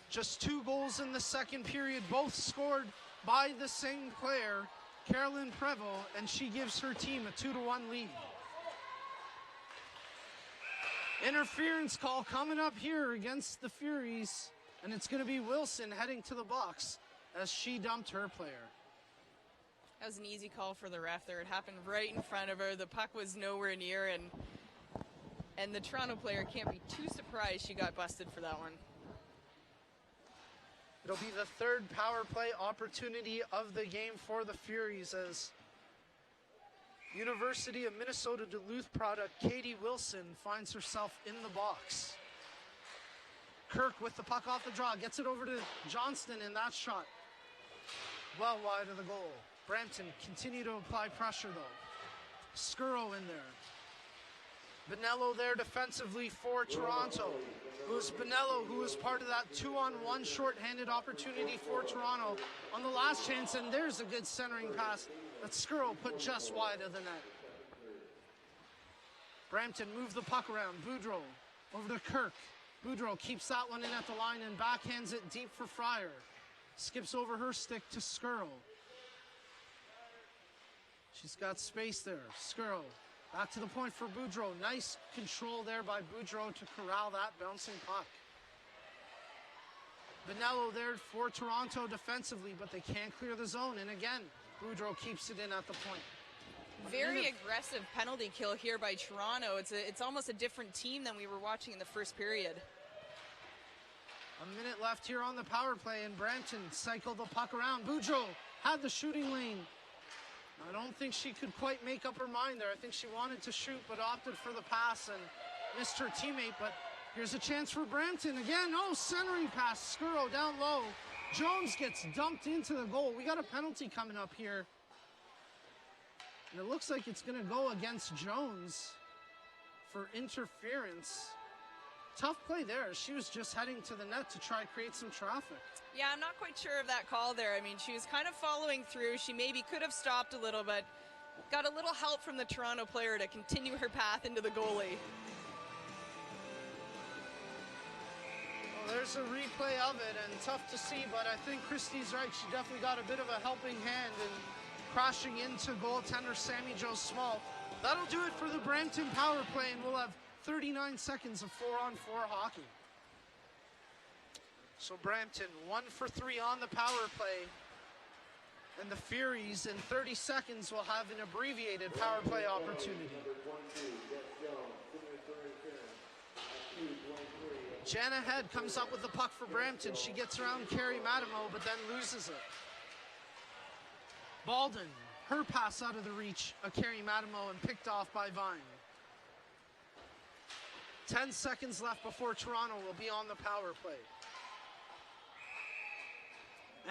Just 2 goals in the second period, both scored by the same player, Carolyn Prevost, and she gives her team a 2-1 lead. Interference call coming up here against the Furies, and it's going to be Wilson heading to the box as she dumped her player. That was an easy call for the ref there. It happened right in front of her. The puck was nowhere near, and the Toronto player can't be too surprised she got busted for that one. It'll be the 3rd power play opportunity of the game for the Furies, as University of Minnesota Duluth product Katie Wilson finds herself in the box. Kirk with the puck off the draw, gets it over to Johnston, and that shot well wide of the goal. Brampton continue to apply pressure though. Skuro in there. Bonello there defensively for Toronto. It was Bonello who was part of that 2-on-1 shorthanded opportunity for Toronto on the last chance, and there's a good centering pass that Skuro put just wide of the net. Brampton moved the puck around. Boudreau over to Kirk. Boudreau keeps that one in at the line and backhands it deep for Fryer. Skips over her stick to Skuro. She's got space there. Skuro back to the point for Boudreau. Nice control there by Boudreau to corral that bouncing puck. Bonello there for Toronto defensively, but they can't clear the zone. And again, Boudreau keeps it in at the point. Very aggressive penalty kill here by Toronto. It's almost a different team than we were watching in the first period. A minute left here on the power play, and Brampton cycled the puck around. Boudreau had the shooting lane. I don't think she could quite make up her mind there. I think she wanted to shoot, but opted for the pass and missed her teammate. But here's a chance for Brampton. Again, centering pass. Skuro down low. Jones gets dumped into the goal. We got a penalty coming up here. And it looks like it's going to go against Jones for interference. Tough play there. She was just heading to the net to try to create some traffic. Yeah, I'm not quite sure of that call there. I mean, she was kind of following through. She maybe could have stopped a little, but got a little help from the Toronto player to continue her path into the goalie. Well, there's a replay of it, and tough to see, but I think Christie's right. She definitely got a bit of a helping hand in crashing into goaltender Sammy Jo Small. That'll do it for the Brampton power play, and we'll have 39 seconds of 4-on-4 hockey. So Brampton 1 for 3 on the power play, and the Furies in 30 seconds will have an abbreviated power play opportunity. Jana Head comes up with the puck for Brampton. She gets around Carrie Madamo, but then loses it. Baldwin her pass out of the reach of Carrie Matimo and picked off by Vine. 10 seconds left before Toronto will be on the power play.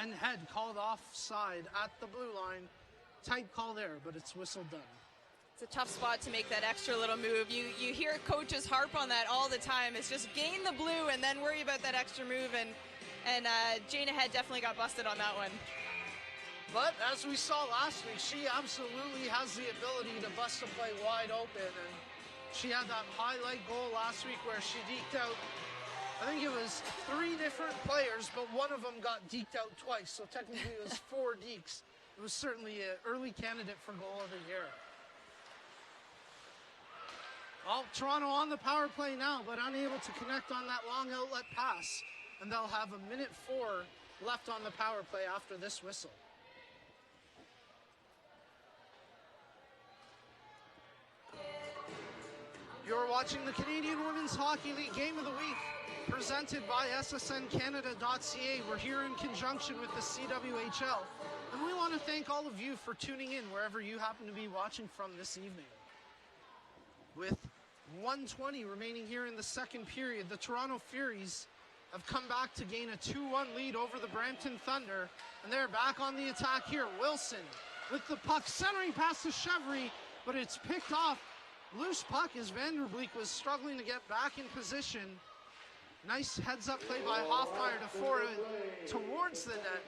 And head called offside at the blue line. Tight call there, but it's whistled done. It's a tough spot to make that extra little move. You hear coaches harp on that all the time. It's just gain the blue and then worry about that extra move. And Jana Head definitely got busted on that one. But as we saw last week, she absolutely has the ability to bust a play wide open. And she had that highlight goal last week where she deked out, I think it was 3 different players, but one of them got deked out twice. So technically it was 4 dekes. It was certainly an early candidate for goal of the year. Well, Toronto on the power play now, but unable to connect on that long outlet pass. And they'll have 1:04 left on the power play after this whistle. You're watching the Canadian Women's Hockey League Game of the Week, presented by ssncanada.ca. We're here in conjunction with the CWHL, and we want to thank all of you for tuning in wherever you happen to be watching from this evening. With 1:20 remaining here in the second period, the Toronto Furies have come back to gain a 2-1 lead over the Brampton Thunder, and they're back on the attack here. Wilson with the puck, centering past to Chevry, but it's picked off. Loose puck as Vanderbleek was struggling to get back in position. Nice heads-up play by Hoffmeyer to forward it towards the net,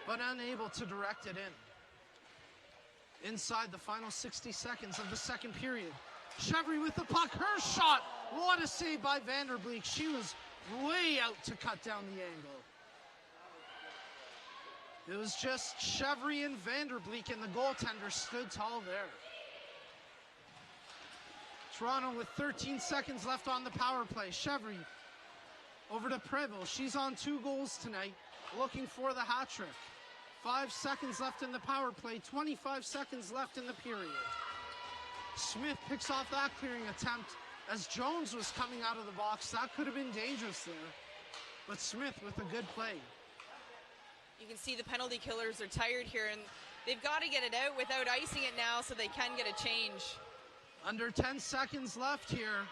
but unable to direct it in. Inside the final 60 seconds of the second period, Chevry with the puck, her shot. What a save by Vanderbleek. She was way out to cut down the angle. It was just Chevry and Vanderbleek, and the goaltender stood tall there. Toronto with 13 seconds left on the power play. Chevry over to Prevost. She's on 2 goals tonight, looking for the hat trick. 5 seconds left in the power play, 25 seconds left in the period. Smith picks off that clearing attempt as Jones was coming out of the box. That could have been dangerous there, but Smith with a good play. You can see the penalty killers are tired here, and they've got to get it out without icing it now so they can get a change. Under 10 seconds left here.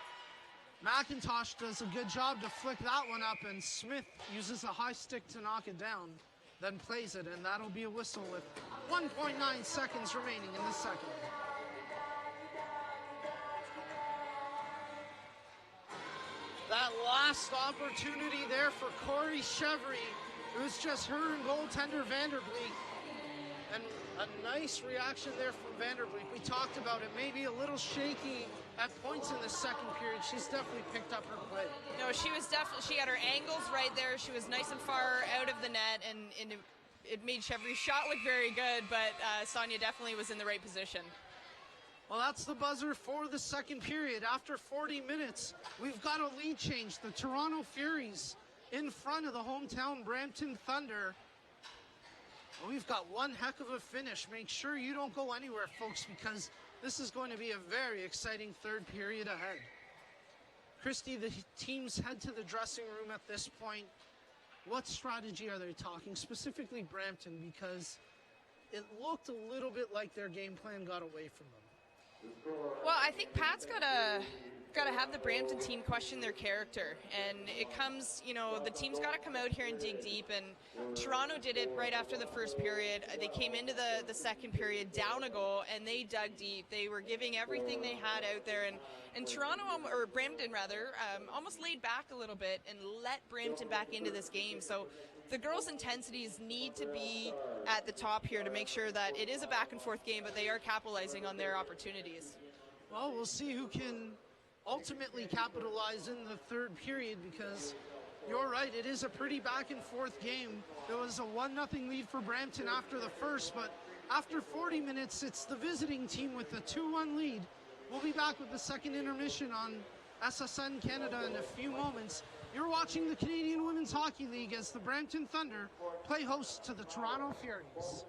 McIntosh does a good job to flick that one up, and Smith uses a high stick to knock it down, then plays it, and that'll be a whistle with 1.9 seconds remaining in the second. That last opportunity there for Corey Chevry. It was just her and goaltender Vanderbleek. And a nice reaction there from Vanderbleek. We talked about it, maybe a little shaky at points in the second period. She's definitely picked up her play. No, she had her angles right there. She was nice and far out of the net, and it made Chevry's shot look very good, but Sonia definitely was in the right position. Well, that's the buzzer for the second period. After 40 minutes, we've got a lead change. The Toronto Furies in front of the hometown Brampton Thunder. We've got one heck of a finish. Make sure you don't go anywhere, folks, because this is going to be a very exciting third period ahead. Christy, the teams head to the dressing room at this point. What strategy are they talking, specifically Brampton, because it looked a little bit like their game plan got away from them. Well, I think Pat's got to have the Brampton team question their character, and it comes, the team's got to come out here and dig deep, and Toronto did it right after the first period. They came into the second period down a goal, and they dug deep. They were giving everything they had out there, and Toronto, or Brampton rather, almost laid back a little bit and let Brampton back into this game. So the girls' intensities need to be at the top here to make sure that it is a back and forth game, but they are capitalizing on their opportunities. Well, we'll see who can ultimately capitalize in the third period, because you're right, it is a pretty back and forth game. There was a 1-0 lead for Brampton after the first, but after 40 minutes, it's the visiting team with the 2-1 lead. We'll be back with the second intermission on SSN Canada in a few moments. You're watching the Canadian Women's Hockey League as the Brampton Thunder play host to the Toronto Furies.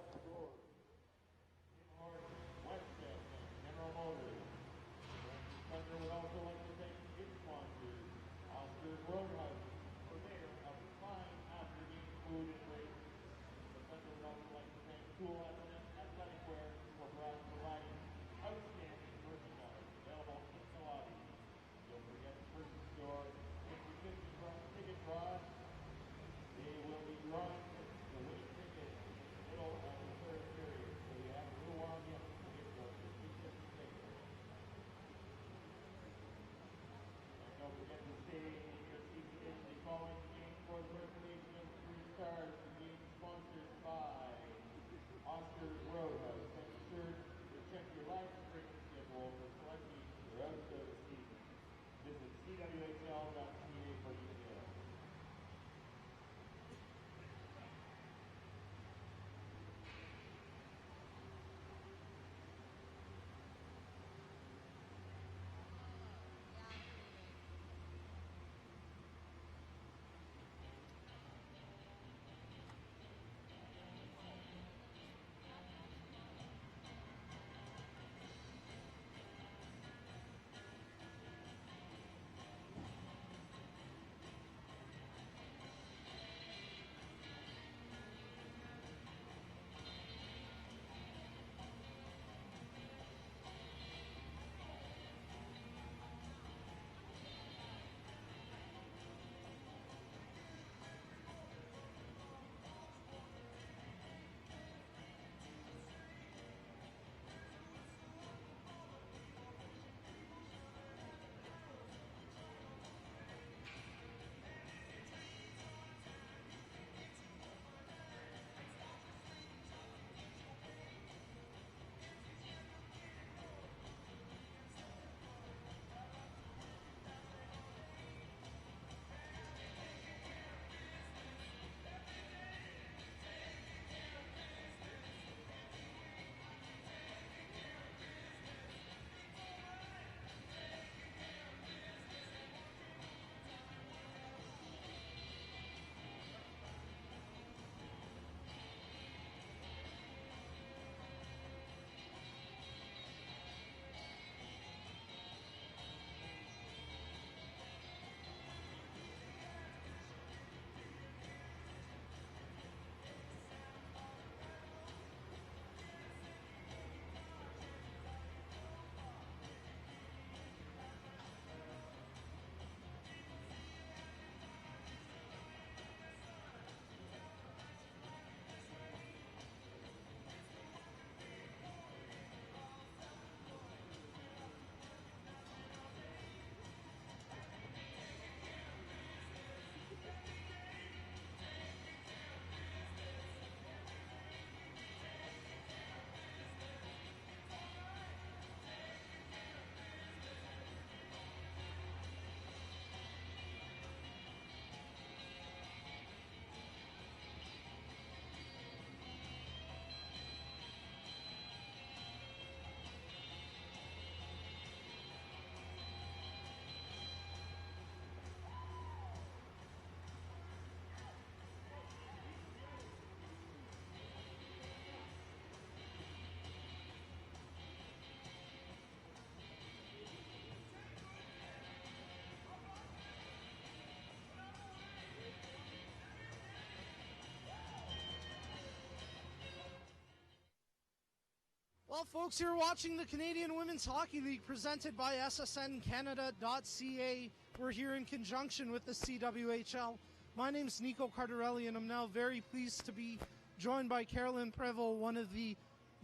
Well, folks, you're watching the Canadian Women's Hockey League presented by ssncanada.ca. We're here in conjunction with the CWHL. My name's Nico Cardarelli, and I'm now very pleased to be joined by Carolyn Prevost, one of the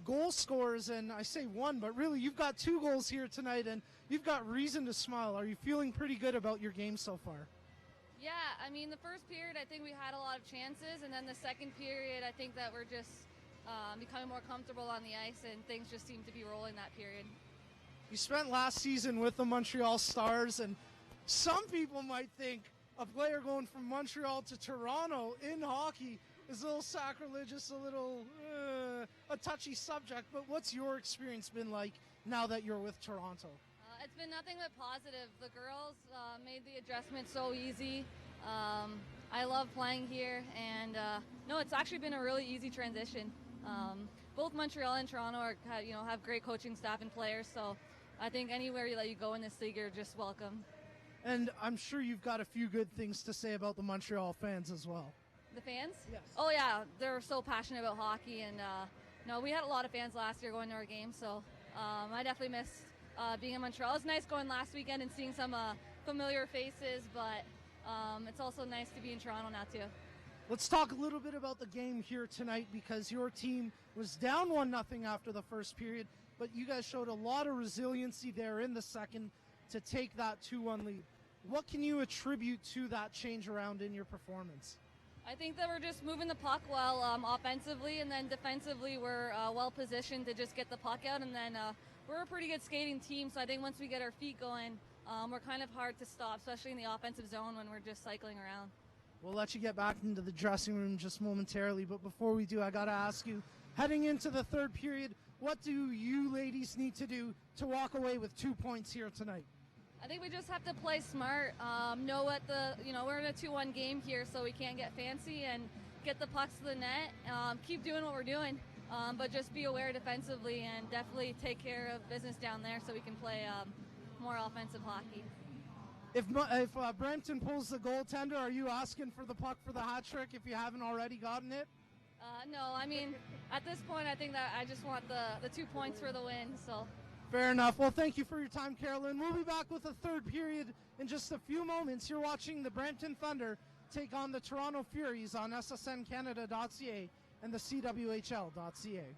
goal scorers. And I say one, but really you've got 2 goals here tonight, and you've got reason to smile. Are you feeling pretty good about your game so far? Yeah, I mean, the first period, I think we had a lot of chances, and then the second period, I think that we're just becoming more comfortable on the ice, and things just seem to be rolling that period. You spent last season with the Montreal Stars, and some people might think a player going from Montreal to Toronto in hockey is a little sacrilegious, a little a touchy subject, but what's your experience been like now that you're with Toronto? It's been nothing but positive. The girls made the adjustment so easy. I love playing here, and no, it's actually been a really easy transition. Both Montreal and Toronto have great coaching staff and players, so I think anywhere that you go in this league, you're just welcome. And I'm sure you've got a few good things to say about the Montreal fans as well. The fans? Yes. Oh yeah, they're so passionate about hockey, and no, we had a lot of fans last year going to our games, so I definitely miss being in Montreal. It was nice going last weekend and seeing some familiar faces, but it's also nice to be in Toronto now too. Let's talk a little bit about the game here tonight, because your team was down 1-0 after the first period, but you guys showed a lot of resiliency there in the second to take that 2-1 lead. What can you attribute to that change around in your performance? I think that we're just moving the puck well offensively, and then defensively we're well positioned to just get the puck out, and then we're a pretty good skating team, so I think once we get our feet going, we're kind of hard to stop, especially in the offensive zone when we're just cycling around. We'll let you get back into the dressing room just momentarily, but before we do, I got to ask you, heading into the third period, what do you ladies need to do to walk away with 2 points here tonight? I think we just have to play smart, know what we're in a 2-1 game here, so we can't get fancy and get the pucks to the net, keep doing what we're doing, but just be aware defensively and definitely take care of business down there so we can play more offensive hockey. If Brampton pulls the goaltender, are you asking for the puck for the hat trick if you haven't already gotten it? No, I mean, at this point, I think that I just want the 2 points for the win. So. Fair enough. Well, thank you for your time, Carolyn. We'll be back with a third period in just a few moments. You're watching the Brampton Thunder take on the Toronto Furies on ssncanada.ca and the CWHL.ca.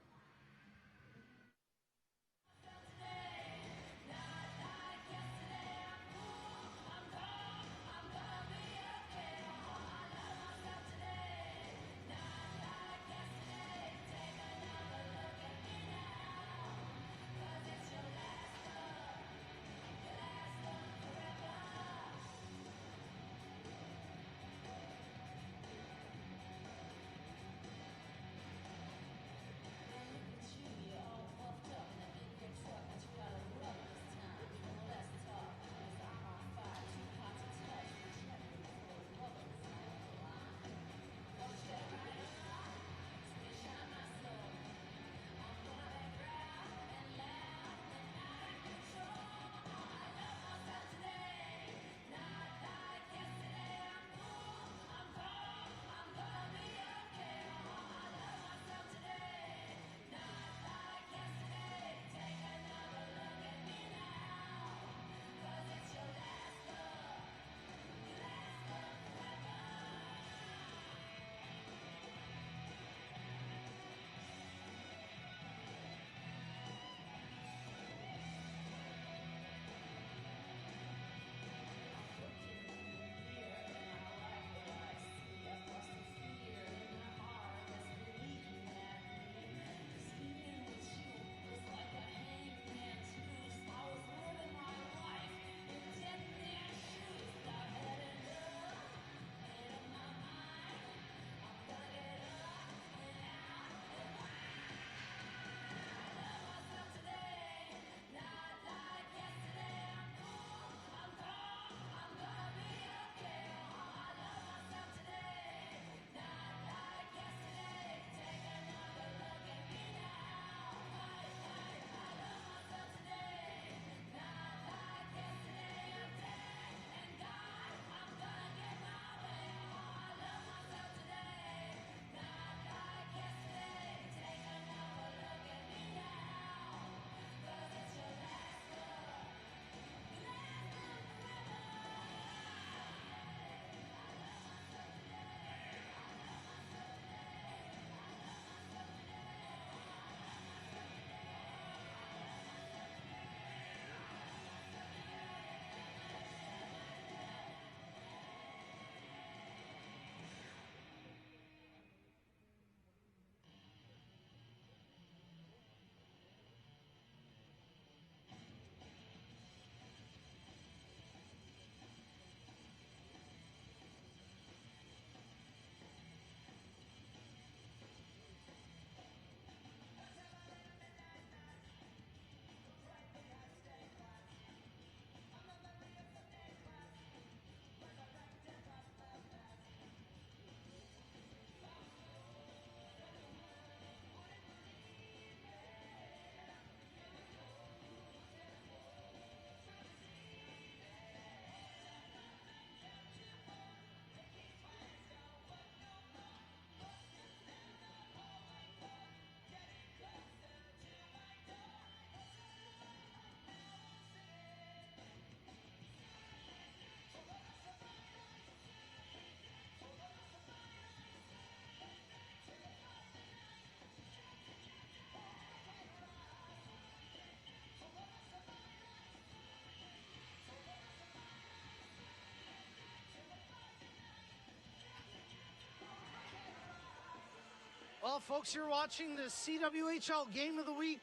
Well, folks, you're watching the CWHL Game of the Week.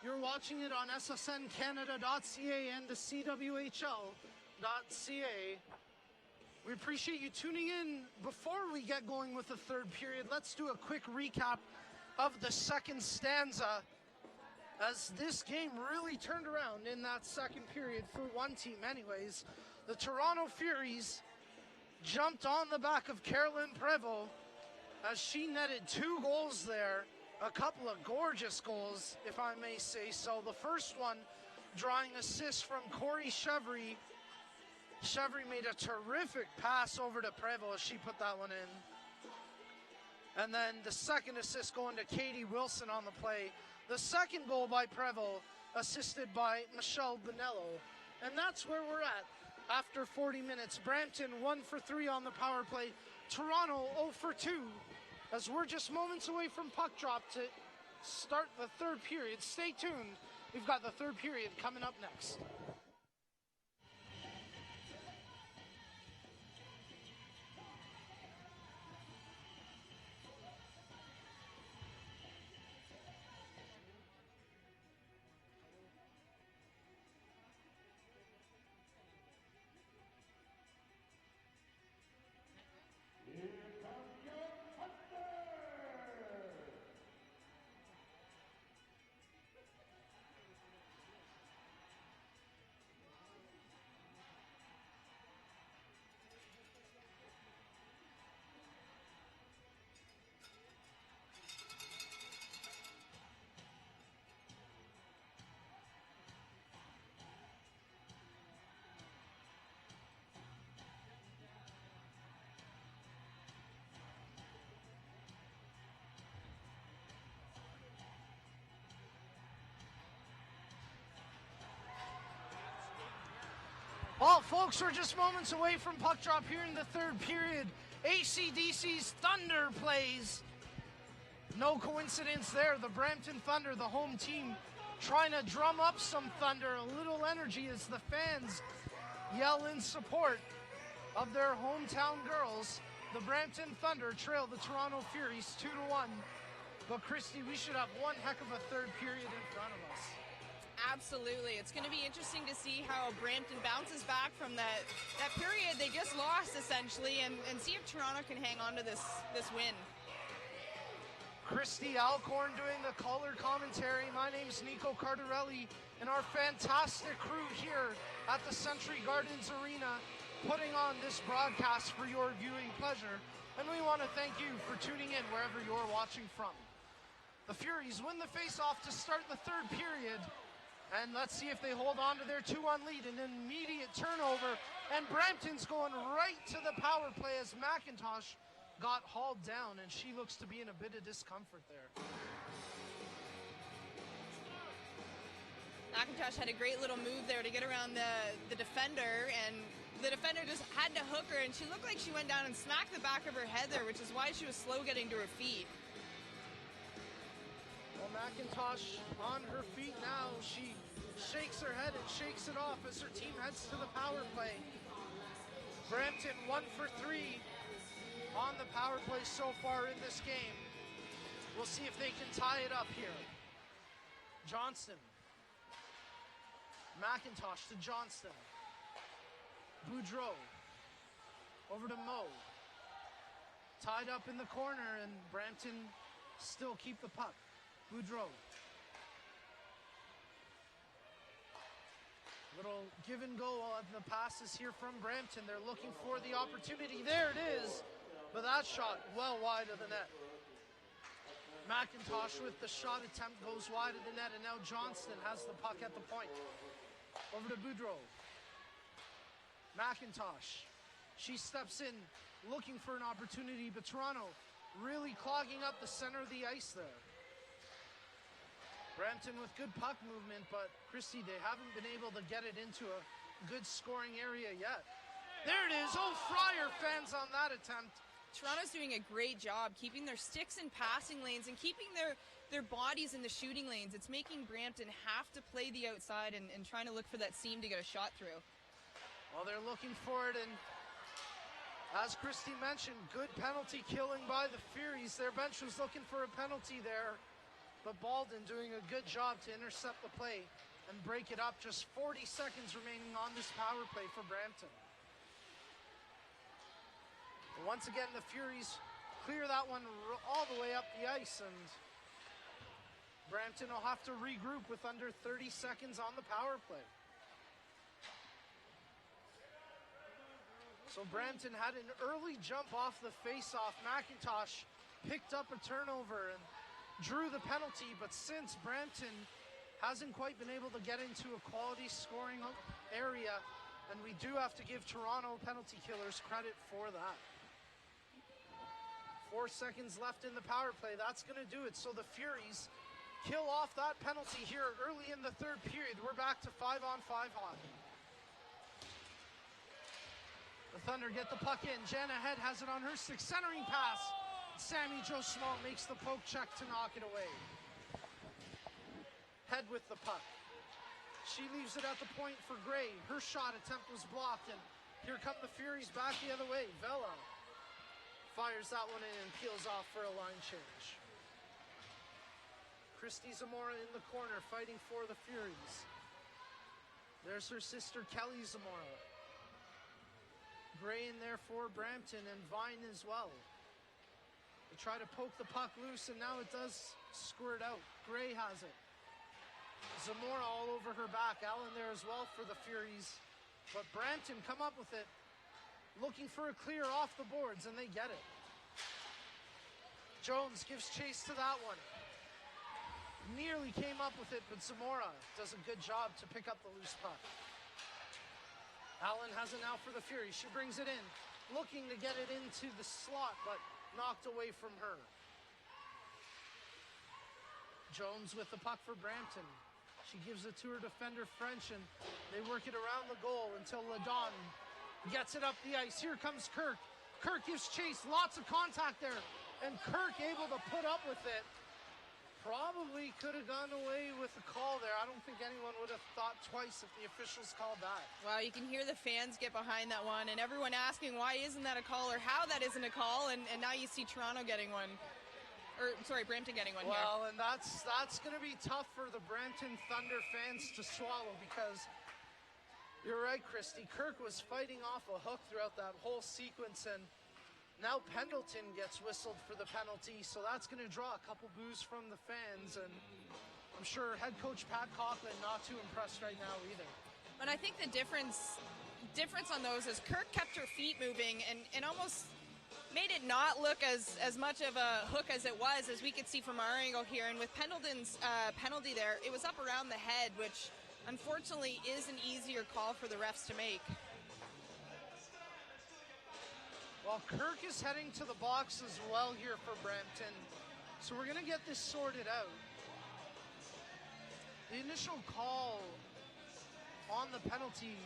You're watching it on ssncanada.ca and the CWHL.ca. We appreciate you tuning in. Before we get going with the third period, let's do a quick recap of the second stanza, as this game really turned around in that second period for one team anyways. The Toronto Furies jumped on the back of Carolyn Prevost as she netted 2 goals there. A couple of gorgeous goals, if I may say so. The first one drawing assist from Corey Chevry. Chevry made a terrific pass over to Prevost as she put that one in. And then the second assist going to Katie Wilson on the play. The second goal by Prevost, assisted by Michelle Bonello. And that's where we're at after 40 minutes. Brampton 1 for 3 on the power play. Toronto 0 for 2. As we're just moments away from puck drop to start the third period. Stay tuned. We've got the third period coming up next. Well, folks, we're just moments away from puck drop here in the third period. AC/DC's Thunder plays. No coincidence there. The Brampton Thunder, the home team, trying to drum up some thunder, a little energy as the fans yell in support of their hometown girls. The Brampton Thunder trail the Toronto Furies 2-1. But Christy, we should have one heck of a third period in front of us. Absolutely. It's going to be interesting to see how Brampton bounces back from that period they just lost, essentially, and see if Toronto can hang on to this win. Christy Alcorn doing the color commentary. My name's Nico Cardarelli, and our fantastic crew here at the Century Gardens Arena putting on this broadcast for your viewing pleasure. And we want to thank you for tuning in wherever you're watching from. The Furies win the face-off to start the third period. And let's see if they hold on to their 2-1 lead. An immediate turnover. And Brampton's going right to the power play as McIntosh got hauled down. And she looks to be in a bit of discomfort there. McIntosh had a great little move there to get around the defender. And the defender just had to hook her. And she looked like she went down and smacked the back of her head there, which is why she was slow getting to her feet. Well, McIntosh on her feet now. She shakes her head and shakes it off as her team heads to the power play. Brampton 1 for 3 on the power play so far in this game. We'll see if they can tie it up here. Johnston. McIntosh to Johnston. Boudreau. Over to Moe. Tied up in the corner, and Brampton still keep the puck. Boudreau. Little give and go on the passes here from Brampton. They're looking for the opportunity. There it is. But that shot well wide of the net. McIntosh with the shot attempt goes wide of the net, and now Johnston has the puck at the point. Over to Boudreau. McIntosh. She steps in looking for an opportunity, but Toronto really clogging up the center of the ice there. Brampton with good puck movement, but Christy, they haven't been able to get it into a good scoring area yet. There it is. Oh, Fryer fans on that attempt. Toronto's doing a great job keeping their sticks in passing lanes and keeping their bodies in the shooting lanes. It's making Brampton have to play the outside and trying to look for that seam to get a shot through. Well, they're looking for it, and As Christy mentioned, good penalty killing by the Furies. Their bench was looking for a penalty there, but Baldwin doing a good job to intercept the play and break it up. Just 40 seconds remaining on this power play for Brampton. And once again, the Furies clear that one all the way up the ice, and Brampton will have to regroup with under 30 seconds on the power play. So Brampton had an early jump off the face-off. McIntosh picked up a turnover and drew the penalty, but since Brampton hasn't quite been able to get into a quality scoring area, and we do have to give Toronto penalty killers credit for that. 4 seconds left in the power play. That's going to do it. So the Furies kill off that penalty here early in the third period. We're back to 5-on-5 hockey. The Thunder get the puck in. Jana Head has it on her sixth centering pass. Sammy Jo Small makes the poke check to knock it away. Head with the puck. She leaves it at the point for Gray. Her shot attempt was blocked, and here come the Furies back the other way. Vela fires that one in and peels off for a line change. Christy Zamora in the corner fighting for the Furies. There's her sister Kelly Zamora. Gray in there for Brampton, and Vine as well. They try to poke the puck loose, and now it does squirt out. Gray has it. Zamora all over her back. Allen there as well for the Furies. But Brampton come up with it, looking for a clear off the boards, and they get it. Jones gives chase to that one. Nearly came up with it, but Zamora does a good job to pick up the loose puck. Allen has it now for the Furies. She brings it in, looking to get it into the slot, but knocked away from her. Jones with the puck for Brampton. She gives it to her defender, French, and they work it around the goal until Ladon gets it up the ice. Here comes Kirk. Kirk gives chase, lots of contact there, and Kirk able to put up with it. Probably could have gone away with a call there. I don't think anyone would have thought twice if the officials called that. Well, you can hear the fans get behind that one, and everyone asking why isn't that a call or how that isn't a call, and now you see Toronto getting one. Or, sorry, Brampton getting one here. Well, and that's going to be tough for the Brampton Thunder fans to swallow, because you're right, Christy. Kirk was fighting off a hook throughout that whole sequence, and now Pendleton gets whistled for the penalty, so that's going to draw a couple boos from the fans, and I'm sure head coach Pat Coughlin not too impressed right now either. But I think the difference on those is Kirk kept her feet moving and almost made it not look as much of a hook as it was, as we could see from our angle here. And with Pendleton's penalty there, it was up around the head, which unfortunately is an easier call for the refs to make. Well, Kirk is heading to the box as well here for Brampton, so we're going to get this sorted out. The initial call on the penalty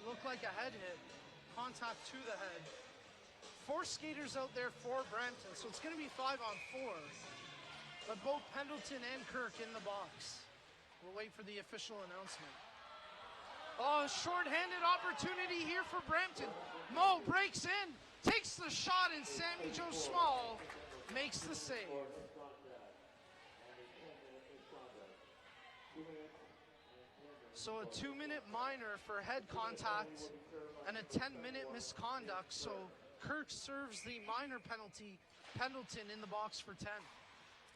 looked like a head hit, contact to the head. 4 skaters out there for Brampton, so it's going to be 5-on-4, but both Pendleton and Kirk in the box. We'll wait for the official announcement. Oh, short-handed opportunity here for Brampton. Mo breaks in, takes the shot, and Sammy Jo Small makes the save. So a 2-minute minor for head contact and a 10-minute misconduct. So Kirk serves the minor penalty. Pendleton in the box for 10.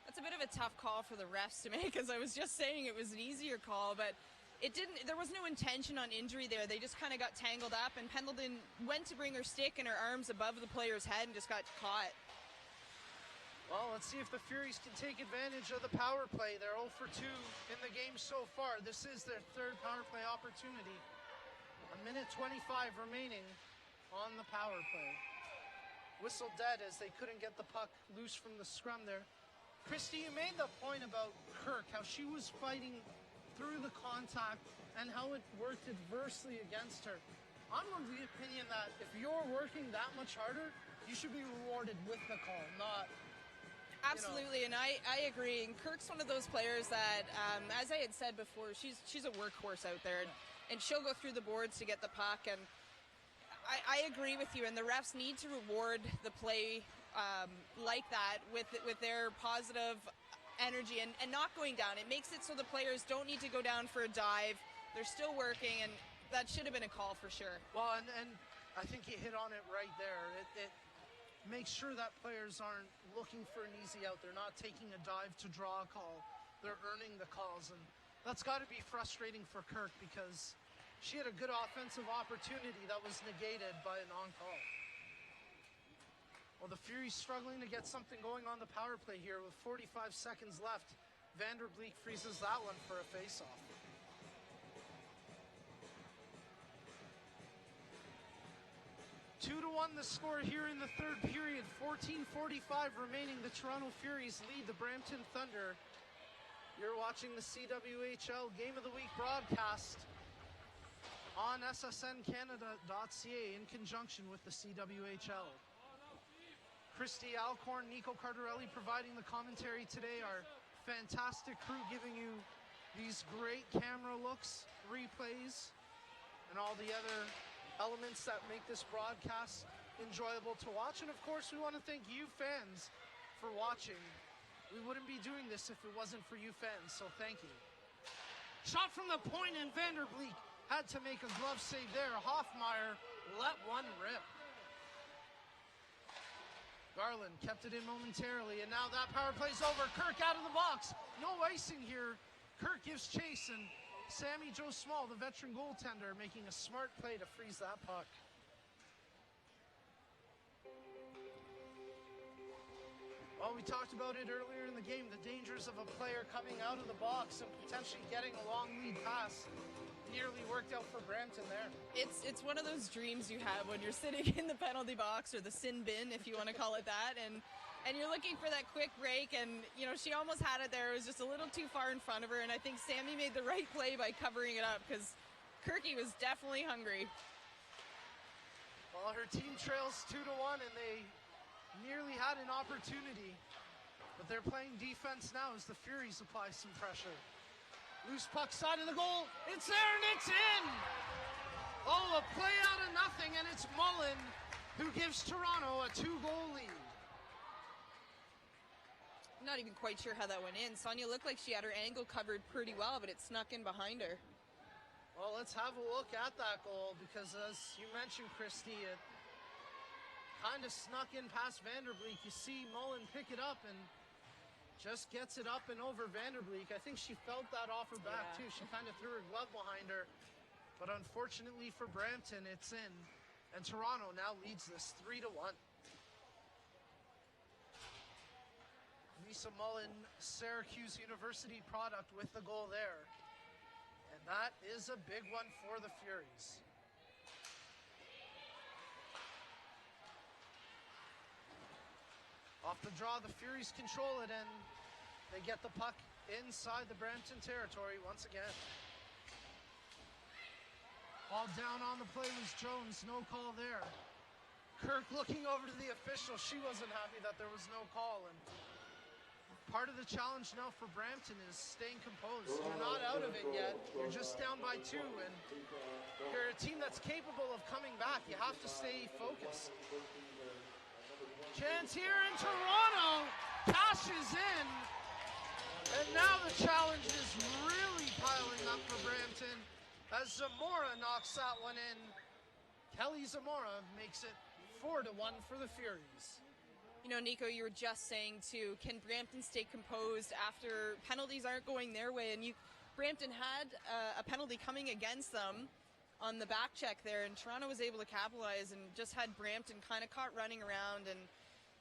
That's a bit of a tough call for the refs to make, as I was just saying it was an easier call, but there was no intention on injury there. They just kind of got tangled up, and Pendleton went to bring her stick and her arms above the player's head and just got caught. Well, let's see if the Furies can take advantage of the power play. They're 0 for 2 in the game so far. This is their third power play opportunity. 1:25 remaining on the power play. Whistle dead as they couldn't get the puck loose from the scrum there. Christy, you made the point about Kirk, how she was fighting through the contact and how it worked adversely against her. I'm of the opinion that if you're working that much harder, you should be rewarded with the call, not... Absolutely, and I agree. And Kirk's one of those players that, as I had said before, she's a workhorse out there, and she'll go through the boards to get the puck. And I agree with you, and the refs need to reward the play like that with their positive energy and not going down. It makes it so the players don't need to go down for a dive. They're still working, and that should have been a call for sure. Well, and I think you hit on it right there. It makes sure that players aren't looking for an easy out. They're not taking a dive to draw a call. They're earning the calls, and that's got to be frustrating for Kirk because she had a good offensive opportunity that was negated by a non-call. Well, the Furies struggling to get something going on the power play here with 45 seconds left. Vanderbleek freezes that one for a face-off. Two to one the score here in the third period. 14:45 remaining. The Toronto Furies lead the Brampton Thunder. You're watching the CWHL Game of the Week broadcast on ssncanada.ca in conjunction with the CWHL. Christy Alcorn, Nico Cardarelli providing the commentary today. Our fantastic crew giving you these great camera looks, replays, and all the other elements that make this broadcast enjoyable to watch. And of course, we want to thank you fans for watching. We wouldn't be doing this if it wasn't for you fans, so thank you. Shot from the point, and Vanderbleek had to make a glove save there. Hoffmeyer let one rip. Garland kept it in momentarily, and now that power play's over. Kirk out of the box. No icing here. Kirk gives chase, and Sammy Joe Small, the veteran goaltender, making a smart play to freeze that puck. Well, we talked about it earlier in the game, the dangers of a player coming out of the box and potentially getting a long lead pass. Nearly worked out for Brampton there. It's one of those dreams you have when you're sitting in the penalty box, or the sin bin, if you want to call it that, and you're looking for that quick break, and you know she almost had it there. It was just a little too far in front of her, and I think Sammy made the right play by covering it up because Kirky was definitely hungry. Well, her team trails 2-1, and they nearly had an opportunity, but they're playing defense now as the Furies apply some pressure. Loose puck side of the goal. It's there and it's in. Oh, a play out of nothing, and it's Mullen who gives Toronto a 2-goal lead. I'm not even quite sure how that went in. Sonia looked like she had her angle covered pretty well, but it snuck in behind her. Well, let's have a look at that goal because, as you mentioned, Christy, it kind of snuck in past Vanderbleek. You see Mullen pick it up and just gets it up and over Vanderbleek. I think she felt that off her back, too. She kind of threw her glove behind her. But unfortunately for Brampton, it's in. And Toronto now leads this 3-1. Lisa Mullen, Syracuse University product with the goal there. And that is a big one for the Furies. Off the draw, the Furies control it, and they get the puck inside the Brampton territory once again. Ball down on the play was Jones, no call there. Kirk looking over to the official. She wasn't happy that there was no call, and part of the challenge now for Brampton is staying composed. You're not out of it yet. You're just down by 2, and you're a team that's capable of coming back. You have to stay focused. Chance here in Toronto, cashes in, and now the challenge is really piling up for Brampton as Zamora knocks that one in. Kelly Zamora makes it 4-1 for the Furies. You know, Nico, you were just saying too, can Brampton stay composed after penalties aren't going their way? And Brampton had a penalty coming against them on the back check there, and Toronto was able to capitalize and just had Brampton kind of caught running around, and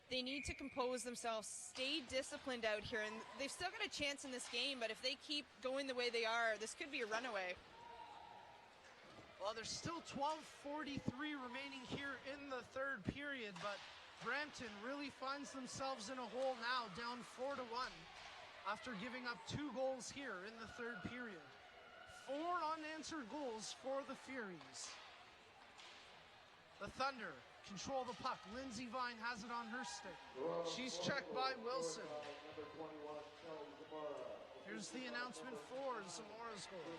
they need to compose themselves, stay disciplined out here, and they've still got a chance in this game, but if they keep going the way they are, this could be a runaway. Well, there's still 12:43 remaining here in the third period, but Brampton really finds themselves in a hole now, down 4-1, after giving up 2 goals here in the third period. 4 unanswered goals for the Furies. The Thunder control the puck. Lindsay Vine has it on her stick. She's checked by Wilson. Here's the announcement for Zamora's goal.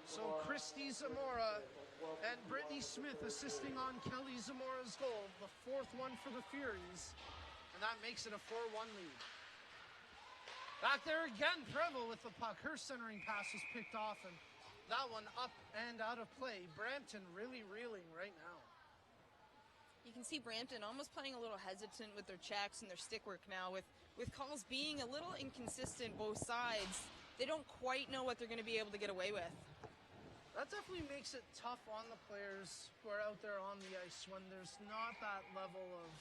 So Christy Zamora and Brittany Smith assisting on Kelly Zamora's goal, the fourth one for the Furies, and that makes it a 4-1 lead. Back there again, Prevost with the puck. Her centering pass was picked off, and that one up and out of play. Brampton really reeling right now. You can see Brampton almost playing a little hesitant with their checks and their stick work now, with calls being a little inconsistent both sides. They don't quite know what they're going to be able to get away with. That definitely makes it tough on the players who are out there on the ice when there's not that level of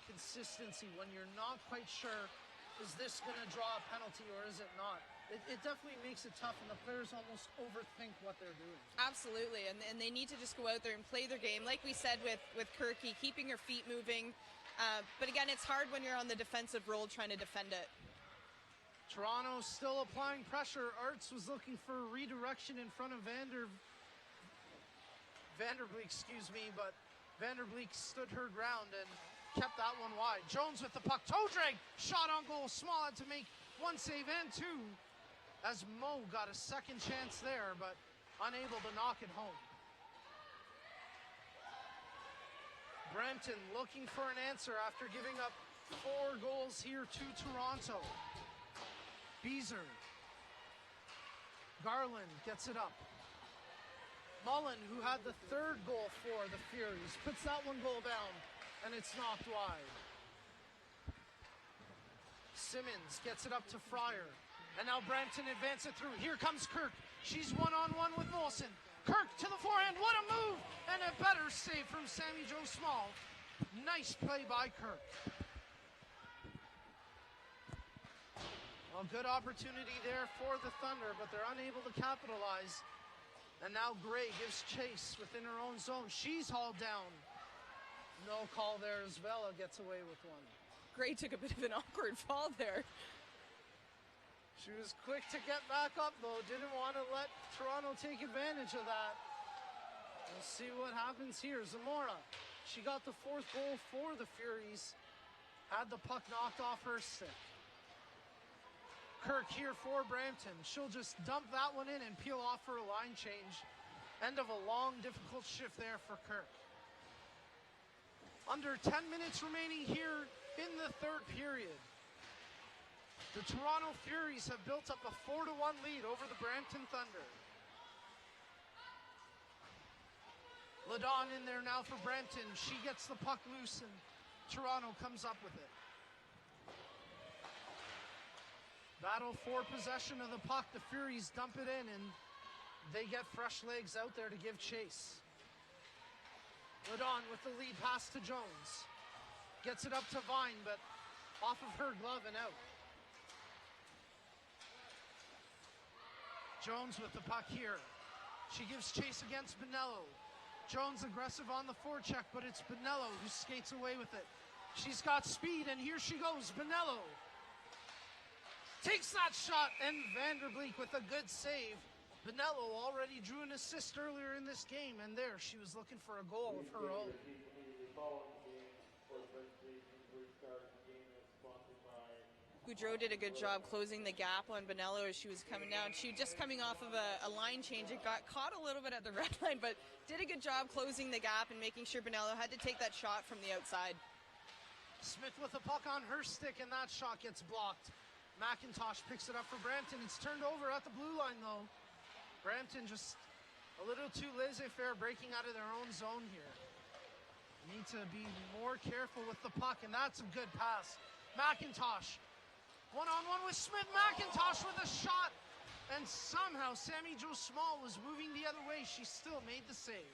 consistency, when you're not quite sure, is this going to draw a penalty or is it not? It definitely makes it tough, and the players almost overthink what they're doing. Absolutely, and they need to just go out there and play their game. Like we said with Kirky, keeping your feet moving. But again, it's hard when you're on the defensive role trying to defend it. Toronto still applying pressure. Arts was looking for a redirection in front of Vanderbleek, but Vanderbleek stood her ground and kept that one wide. Jones with the puck, toe drag, shot on goal. Small had to make one save and two, as Mo got a second chance there, but unable to knock it home. Brampton looking for an answer after giving up 4 goals here to Toronto. Beezer. Garland gets it up. Mullen, who had the 3rd goal for the Furies, puts that one goal down, and it's knocked wide. Simmons gets it up to Fryer. And now Brampton advance it through. Here comes Kirk. She's one-on-one with Molson. Kirk to the forehand. What a move! And a better save from Sammy Jo Small. Nice play by Kirk. Well, good opportunity there for the Thunder, but they're unable to capitalize. And now Gray gives chase within her own zone. She's hauled down. No call there as Vela gets away with one. Gray took a bit of an awkward fall there. She was quick to get back up, though. Didn't want to let Toronto take advantage of that. We'll see what happens here. Zamora, she got the 4th goal for the Furies. Had the puck knocked off her stick. Kirk here for Brampton. She'll just dump that one in and peel off for a line change. End of a long, difficult shift there for Kirk. Under 10 minutes remaining here in the 3rd period. The Toronto Furies have built up a 4-1 lead over the Brampton Thunder. Ladon in there now for Brampton. She gets the puck loose and Toronto comes up with it. Battle for possession of the puck. The Furies dump it in and they get fresh legs out there to give chase. Ladon with the lead pass to Jones. Gets it up to Vine, but off of her glove and out. Jones with the puck here. She gives chase against Bonello. Jones aggressive on the forecheck, but it's Bonello who skates away with it. She's got speed, and here she goes. Bonello takes that shot, and Vanderbleek with a good save. Bonello already drew an assist earlier in this game, and there she was looking for a goal of her own. Boudreau did a good job closing the gap on Bonello as she was coming down. She was just coming off of a line change. It got caught a little bit at the red line, but did a good job closing the gap and making sure Bonello had to take that shot from the outside. Smith with the puck on her stick, and that shot gets blocked. McIntosh picks it up for Brampton. It's turned over at the blue line, though. Brampton just a little too laissez-faire, breaking out of their own zone here. Need to be more careful with the puck, and that's a good pass. McIntosh. One-on-one with Smith. McIntosh with a shot. And somehow Sammy Jo Small was moving the other way. She still made the save.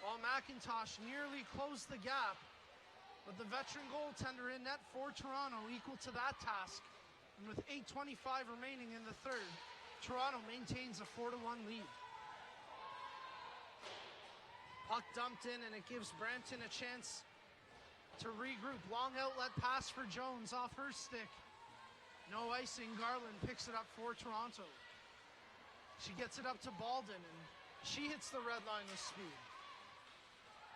While McIntosh nearly closed the gap, but the veteran goaltender in net for Toronto equal to that task. And with 8:25 remaining in the 3rd, Toronto maintains a 4-1 lead. Puck dumped in, and it gives Brampton a chance to regroup. Long outlet pass for Jones off her stick. No icing. Garland picks it up for Toronto. She gets it up to Baldwin, and she hits the red line with speed.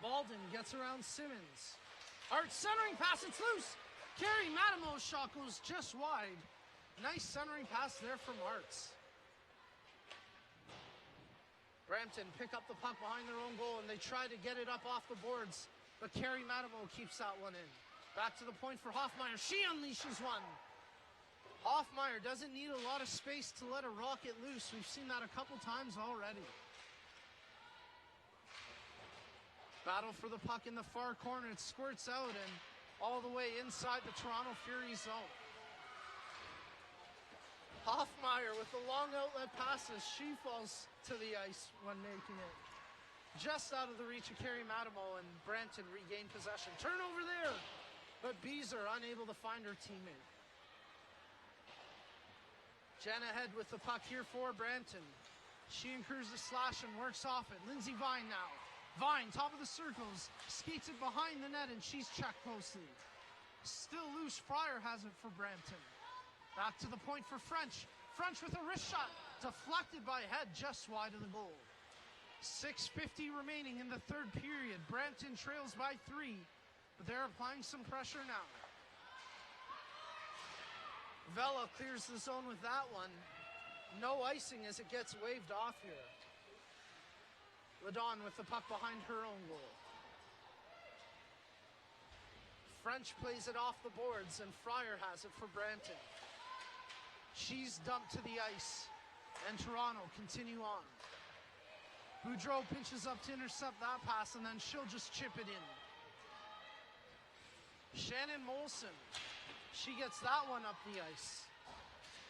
Baldwin gets around Simmons. Art centering pass, it's loose. Carrie Matamo's shot goes just wide. Nice centering pass there from Arts. Brampton pick up the puck behind their own goal, and they try to get it up off the boards, but Carrie Madamo keeps that one in. Back to the point for Hoffmeyer. She unleashes one. Hoffmeyer doesn't need a lot of space to let a rocket loose. We've seen that a couple times already. Battle for the puck in the far corner. It squirts out and all the way inside the Toronto Furies zone. Hoffmeyer with the long outlet passes. She falls to the ice when making it. Just out of the reach of Carrie Madamo, and Brampton regain possession. Turnover there, but Beezer unable to find her teammate. Jen ahead with the puck here for Brampton. She incurs the slash and works off it. Lindsay Vine now. Vine, top of the circles, skates it behind the net, and she's checked closely. Still loose. Fryer has it for Brampton. Back to the point for French. French with a wrist shot, deflected by Head just wide of the goal. 6:50 remaining in the third period. Brampton trails by 3, but they're applying some pressure now. Vela clears the zone with that one. No icing as it gets waved off here. Ladon with the puck behind her own goal. French plays it off the boards, and Fryer has it for Brampton. She's dumped to the ice, and Toronto continue on. Boudreau pinches up to intercept that pass, and then she'll just chip it in. Shannon Molson, she gets that one up the ice.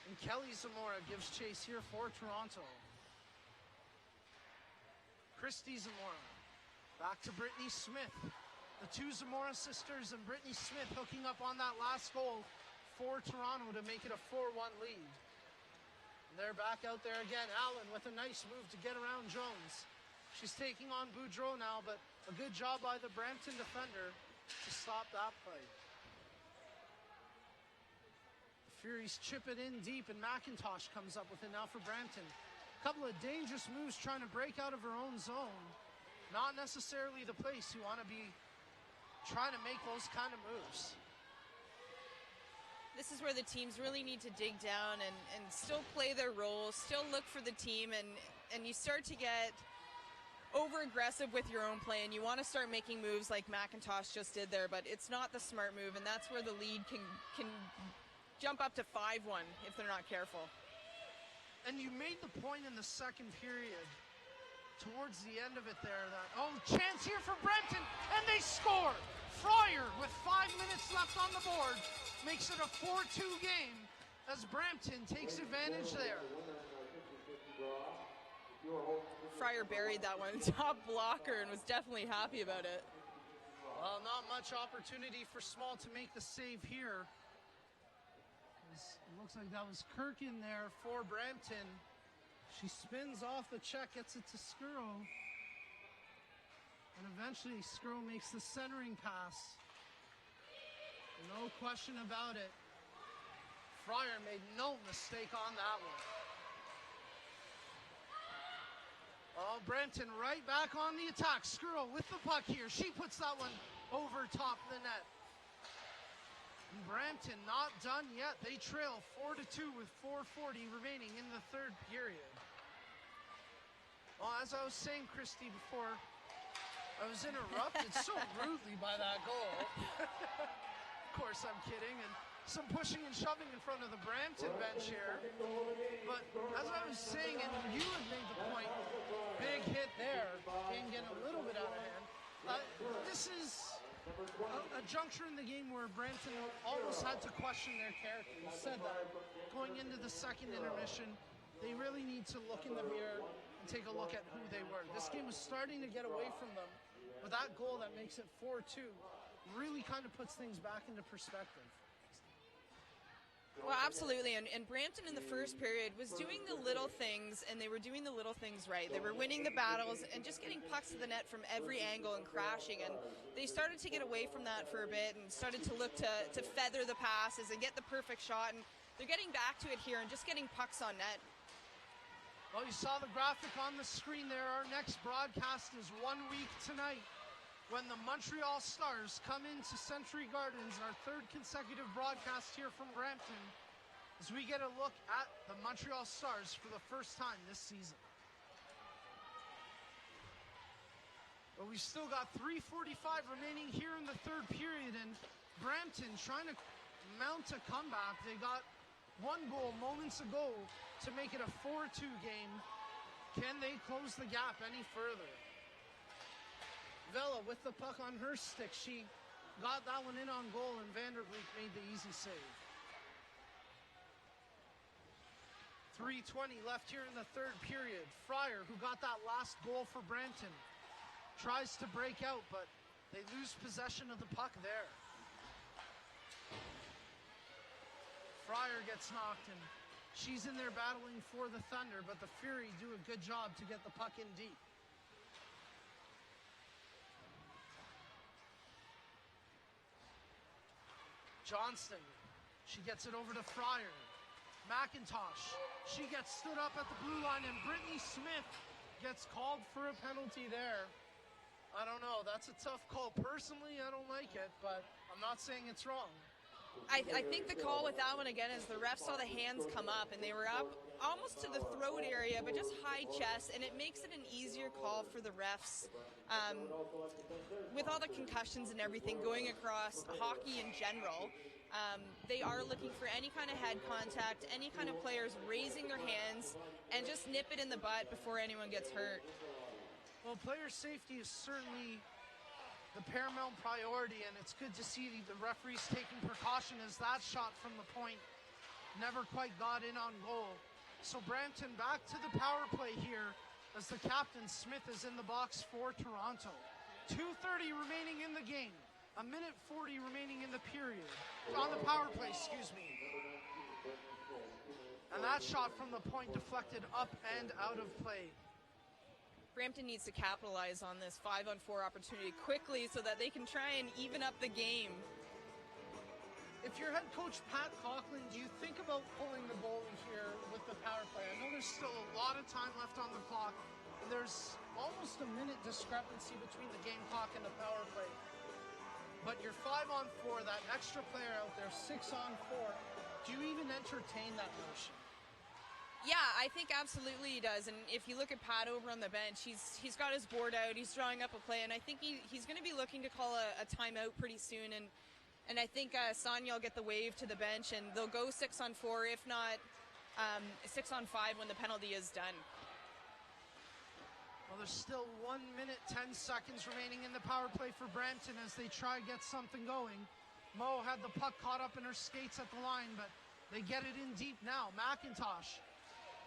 And Kelly Zamora gives chase here for Toronto. Christy Zamora, back to Brittany Smith. The two Zamora sisters and Brittany Smith hooking up on that last goal for Toronto to make it a 4-1 lead. And they're back out there again. Allen with a nice move to get around Jones. She's taking on Boudreau now, but a good job by the Brampton defender to stop that play. The Furies chip it in deep, and McIntosh comes up with it now for Brampton. A couple of dangerous moves trying to break out of her own zone. Not necessarily the place you want to be trying to make those kind of moves. This is where the teams really need to dig down and still play their role, still look for the team, and you start to get over-aggressive with your own play, and you want to start making moves like McIntosh just did there, but it's not the smart move, and that's where the lead can jump up to 5-1 if they're not careful. And you made the point in the second period, towards the end of it there, that, oh, chance here for Brampton, and they score! Fryer, with 5 minutes left on the board, makes it a 4-2 game as Brampton takes advantage there. Fryer buried that one top blocker and was definitely happy about it. Well, not much opportunity for Small to make the save here. It looks like that was Kirk in there for Brampton. She spins off the check, gets it to Skuro. And eventually Skuro makes the centering pass. No question about it. Fryer made no mistake on that one. Oh, Brampton right back on the attack. Skuro with the puck here. She puts that one over top the net. And Brampton not done yet. They trail 4-2 with 4:40 remaining in the third period. Well, as I was saying, Christy, before I was interrupted so rudely by that goal. Of course, I'm kidding. And some pushing and shoving in front of the Brampton bench here. But as I was saying, and you had made the point, big hit there, game getting a little bit out of hand. This is a juncture in the game where Brampton almost had to question their character. You said that. Going into the second intermission, they really need to look in the mirror and take a look at who they were. This game was starting to get away from them, but that goal that makes it 4-2 really kind of puts things back into perspective. Well, absolutely, and Brampton in the first period was doing the little things, and they were doing the little things right. They were winning the battles and just getting pucks to the net from every angle and crashing, and they started to get away from that for a bit and started to look to feather the passes and get the perfect shot, and they're getting back to it here and just getting pucks on net. Well, you saw the graphic on the screen there. Our next broadcast is 1 week tonight when the Montreal Stars come into Century Gardens, our third consecutive broadcast here from Brampton. as we get a look at the Montreal Stars for the first time this season. But we've still got 3:45 remaining here in the third period, and Brampton trying to mount a comeback. They got one goal moments ago to make it a 4-2 game. Can they close the gap any further? Vela with the puck on her stick. She got that one in on goal, and Vanderbeek made the easy save. 3:20 left here in the third period. Fryer, who got that last goal for Brampton, tries to break out, but they lose possession of the puck there. Fryer gets knocked, and she's in there battling for the Thunder, but the Fury do a good job to get the puck in deep. Johnston, she gets it over to Fryer. McIntosh, she gets stood up at the blue line, and Brittany Smith gets called for a penalty there. I don't know, that's a tough call. Personally, I don't like it, but I'm not saying it's wrong. I think the call with that one again is the ref saw the hands come up, and they were up almost to the throat area, but just high chest, and it makes it an easier call for the refs. With all the concussions and everything going across hockey in general, they are looking for any kind of head contact, any kind of players raising their hands, and just nip it in the butt before anyone gets hurt. Well, player safety is certainly the paramount priority, and it's good to see the referees taking precaution, as that shot from the point never quite got in on goal. So Brampton back to the power play here, as the captain Smith is in the box for Toronto. 2:30 remaining in the game. 1:40 remaining in the period. On the power play, excuse me. And that shot from the point deflected up and out of play. Brampton needs to capitalize on this 5-on-4 opportunity quickly so that they can try and even up the game. If you're head coach Pat Coughlin, do you think about pulling the goalie here with the power play? I know there's still a lot of time left on the clock, and there's almost a minute discrepancy between the game clock and the power play. But you're 5-on-4, that extra player out there, 6-on-4. Do you even entertain that notion? Yeah, I think absolutely he does. And if you look at Pat over on the bench, he's got his board out, he's drawing up a play, and I think he's going to be looking to call a timeout pretty soon. And I think Sonia will get the wave to the bench, and they'll go 6-on-4, if not 6-on-5 when the penalty is done. Well, there's still 1 minute, 10 seconds remaining in the power play for Brampton as they try to get something going. Mo had the puck caught up in her skates at the line, but they get it in deep now. McIntosh.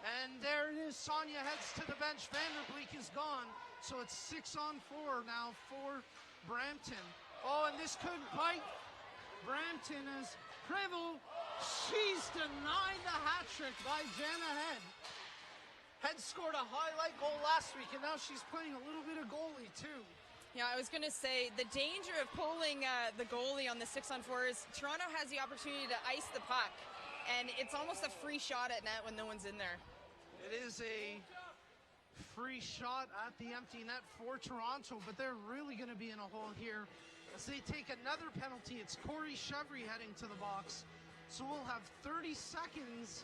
And there it is. Sonia heads to the bench. Vanderbeek is gone. So it's 6-on-4 now for Brampton. Oh, and this could bite Brampton as Prevost, she's denied the hat trick by Jana Head. Head scored a highlight goal last week, and now she's playing a little bit of goalie too. Yeah, I was going to say, the danger of pulling the goalie on the 6-on-4 is Toronto has the opportunity to ice the puck, and it's almost a free shot at net when no one's in there. It is a free shot at the empty net for Toronto, but they're really going to be in a hole here as they take another penalty. It's Corey Chevry heading to the box, so we'll have 30 seconds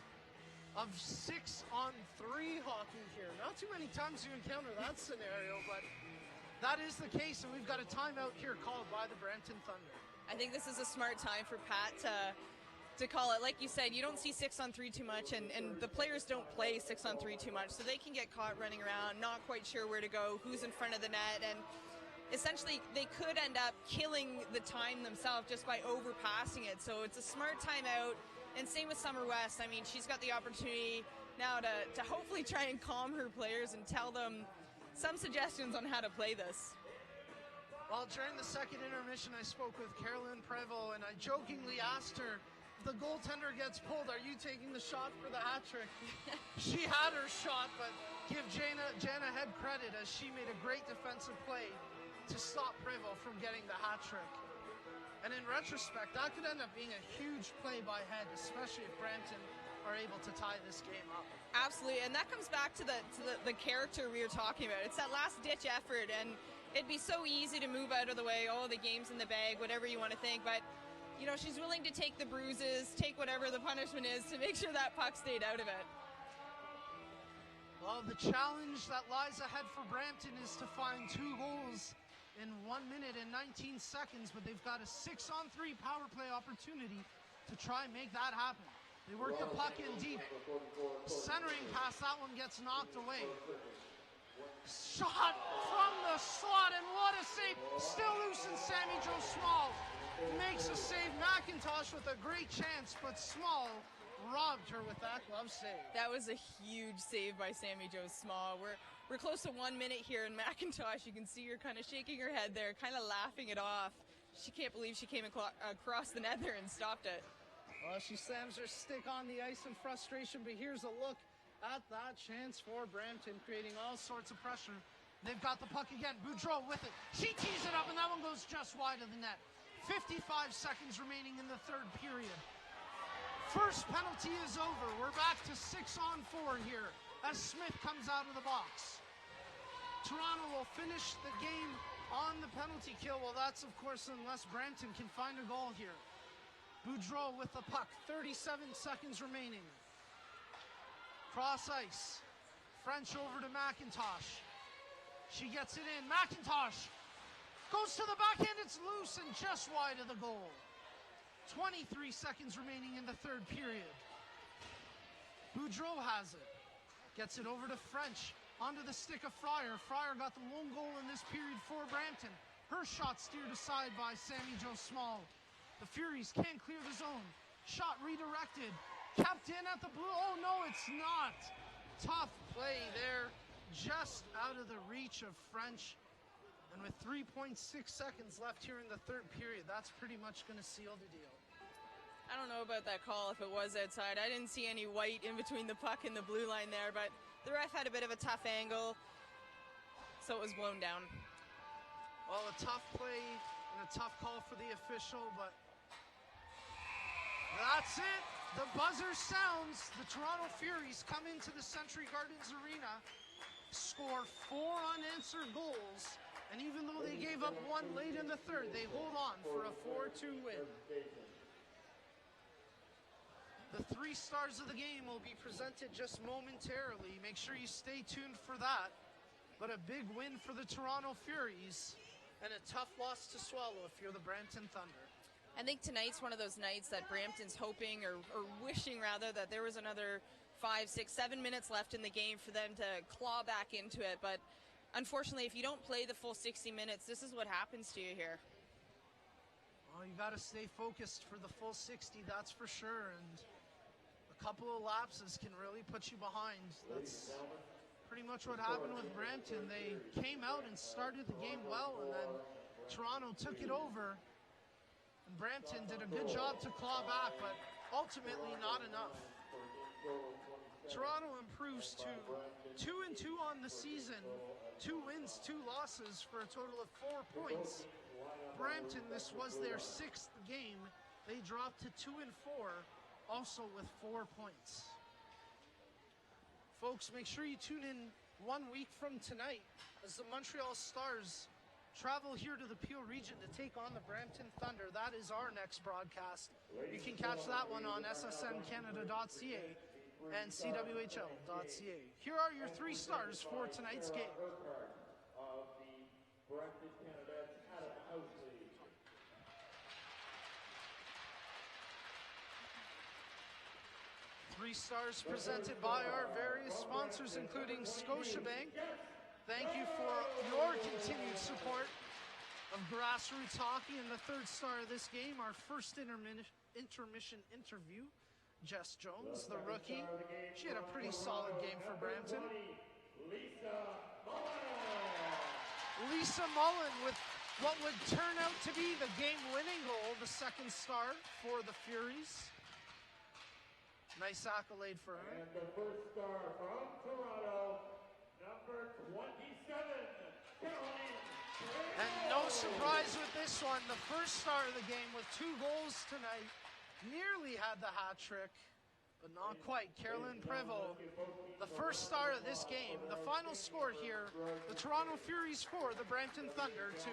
of 6-on-3 hockey here. Not too many times you encounter that scenario, but that is the case, and we've got a timeout here called by the Brampton Thunder. I think this is a smart time for Pat to call it. Like you said, you don't see 6-on-3 too much, and the players don't play 6-on-3 too much, so they can get caught running around, not quite sure where to go, who's in front of the net, and essentially they could end up killing the time themselves just by overpassing it. So it's a smart timeout. And same with Summer West. I mean, she's got the opportunity now to hopefully try and calm her players and tell them some suggestions on how to play this. Well, during the second intermission, I spoke with Carolyn Prevost, and I jokingly asked her, if the goaltender gets pulled, are you taking the shot for the hat trick? She had her shot, but give Jana Head credit, as she made a great defensive play to stop Prevost from getting the hat trick. And in retrospect, that could end up being a huge play by Head, especially if Brampton are able to tie this game up. Absolutely, and that comes back to the character we were talking about. It's that last-ditch effort, and it'd be so easy to move out of the way, oh, the game's in the bag, whatever you want to think, but you know, she's willing to take the bruises, take whatever the punishment is to make sure that puck stayed out of it. Well, the challenge that lies ahead for Brampton is to find 2 goals in 1 minute and 19 seconds, but they've got a 6-on-3 power play opportunity to try and make that happen. They work the puck in deep. Centering pass, that one gets knocked away. Shot from the slot, and what a save. Still loose, and Sammy Jo Small makes a save. McIntosh with a great chance, but Small robbed her with that glove save. That was a huge save by Sammy Jo Small. We're close to 1 minute here, and McIntosh, you can see her kind of shaking her head there, kind of laughing it off. She can't believe she came across the net there and stopped it. Well, she slams her stick on the ice in frustration, but here's a look at that chance for Brampton, creating all sorts of pressure. They've got the puck again. Boudreau with it. She tees it up, and that one goes just wide of the net. 55 seconds remaining in the third period. First penalty is over. We're back to 6-on-4 here as Smith comes out of the box. Toronto will finish the game on the penalty kill. Well, that's, of course, unless Brampton can find a goal here. Boudreau with the puck, 37 seconds remaining. Cross ice. French over to McIntosh. She gets it in. McIntosh goes to the backhand. It's loose and just wide of the goal. 23 seconds remaining in the third period. Boudreau has it. Gets it over to French. Onto the stick of Fryer. Fryer got the lone goal in this period for Brampton. Her shot steered aside by Sammy Jo Small. The Furies can't clear the zone. Shot redirected. Kept in at the blue. Oh, no, it's not. Tough play there. Just out of the reach of French. And with 3.6 seconds left here in the third period, that's pretty much going to seal the deal. I don't know about that call if it was outside. I didn't see any white in between the puck and the blue line there, but the ref had a bit of a tough angle, so it was blown down. Well, a tough play and a tough call for the official, but that's it. The buzzer sounds. The Toronto Furies come into the Century Gardens Arena, score 4 unanswered goals, and even though they gave up 1 late in the third, they hold on for a 4-2 win. The 3 stars of the game will be presented just momentarily. Make sure you stay tuned for that. But a big win for the Toronto Furies and a tough loss to swallow if you're the Brampton Thunder. I think tonight's one of those nights that Brampton's hoping or wishing rather that there was another 5, 6, 7 minutes left in the game for them to claw back into it. But unfortunately, if you don't play the full 60 minutes, this is what happens to you here. Well, you got to stay focused for the full 60, that's for sure. And a couple of lapses can really put you behind. That's pretty much what happened with Brampton. They came out and started the game well, and then Toronto took it over. And Brampton did a good job to claw back, but ultimately not enough. Toronto improves to 2-2 on the season. 2 wins, 2 losses for a total of 4 points. Brampton, this was their 6th game. They dropped to 2-4, also with 4 points. Folks, make sure you tune in 1 week from tonight as the Montreal Stars travel here to the Peel region to take on the Brampton Thunder. That is our next broadcast. You can catch that one on ssncanada.ca and CWHL.ca. Here are your 3 stars for tonight's game. Of the Brampton Canadiens, Adam Housley. 3 stars presented by our various sponsors, including Scotiabank. Thank you for your continued support of grassroots hockey. And the 3rd star of this game, our first intermission interview, Jess Jones, the rookie. She had a pretty solid game for Brampton. Lisa Mullen with what would turn out to be the game-winning goal, the 2nd star for the Furies. Nice accolade for her. And the 1st star from Toronto, number 27, Caroline. And no surprise with this one, the 1st star of the game with 2 goals tonight. Nearly had the hat trick, but not quite. Caroline Prévost, the 1st star of this game. The final score here, the Toronto Furies 4, the Brampton Thunder 2.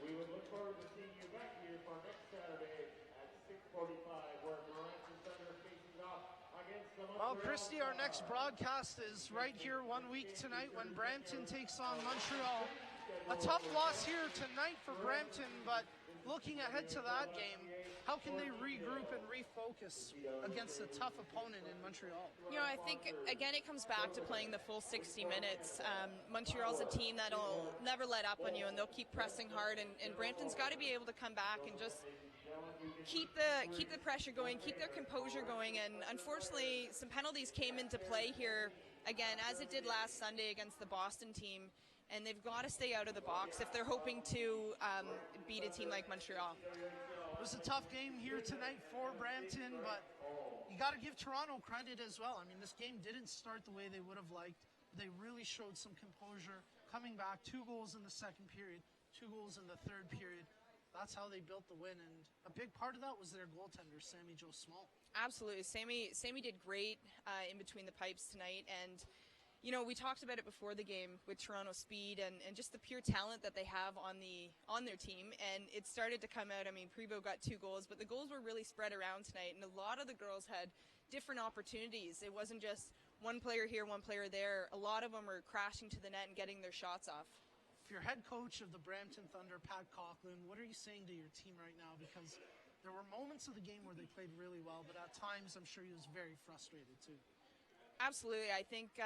We would look forward to seeing you back here for next Saturday at 6:45, where Brampton Thunder faces off against the Well, Montreal Christy, our next Stars. broadcast is right here 1 week tonight when Brampton takes on Montreal. A tough loss here tonight for Brampton, but looking ahead to that game, how can they regroup and refocus against a tough opponent in Montreal? You know, I think, again, it comes back to playing the full 60 minutes. Montreal's a team that'll never let up on you, and they'll keep pressing hard, and Brampton's got to be able to come back and just keep the pressure going, keep their composure going, and unfortunately, some penalties came into play here, again, as it did last Sunday against the Boston team, and they've got to stay out of the box if they're hoping to beat a team like Montreal. It was a tough game here tonight for Brampton, but you got to give Toronto credit as well. I mean, this game didn't start the way they would have liked. They really showed some composure, coming back, 2 goals in the second period, 2 goals in the third period. That's how they built the win, and a big part of that was their goaltender, Sammy Joe Small. Absolutely. Sammy did great in between the pipes tonight, and you know, we talked about it before the game with Toronto's speed and just the pure talent that they have on their team, and it started to come out. I mean, Prebo got 2 goals, but the goals were really spread around tonight, and a lot of the girls had different opportunities. It wasn't just one player here, one player there. A lot of them were crashing to the net and getting their shots off. If you're head coach of the Brampton Thunder, Pat Coughlin, what are you saying to your team right now? Because there were moments of the game where they played really well, but at times I'm sure he was very frustrated too. Absolutely. I think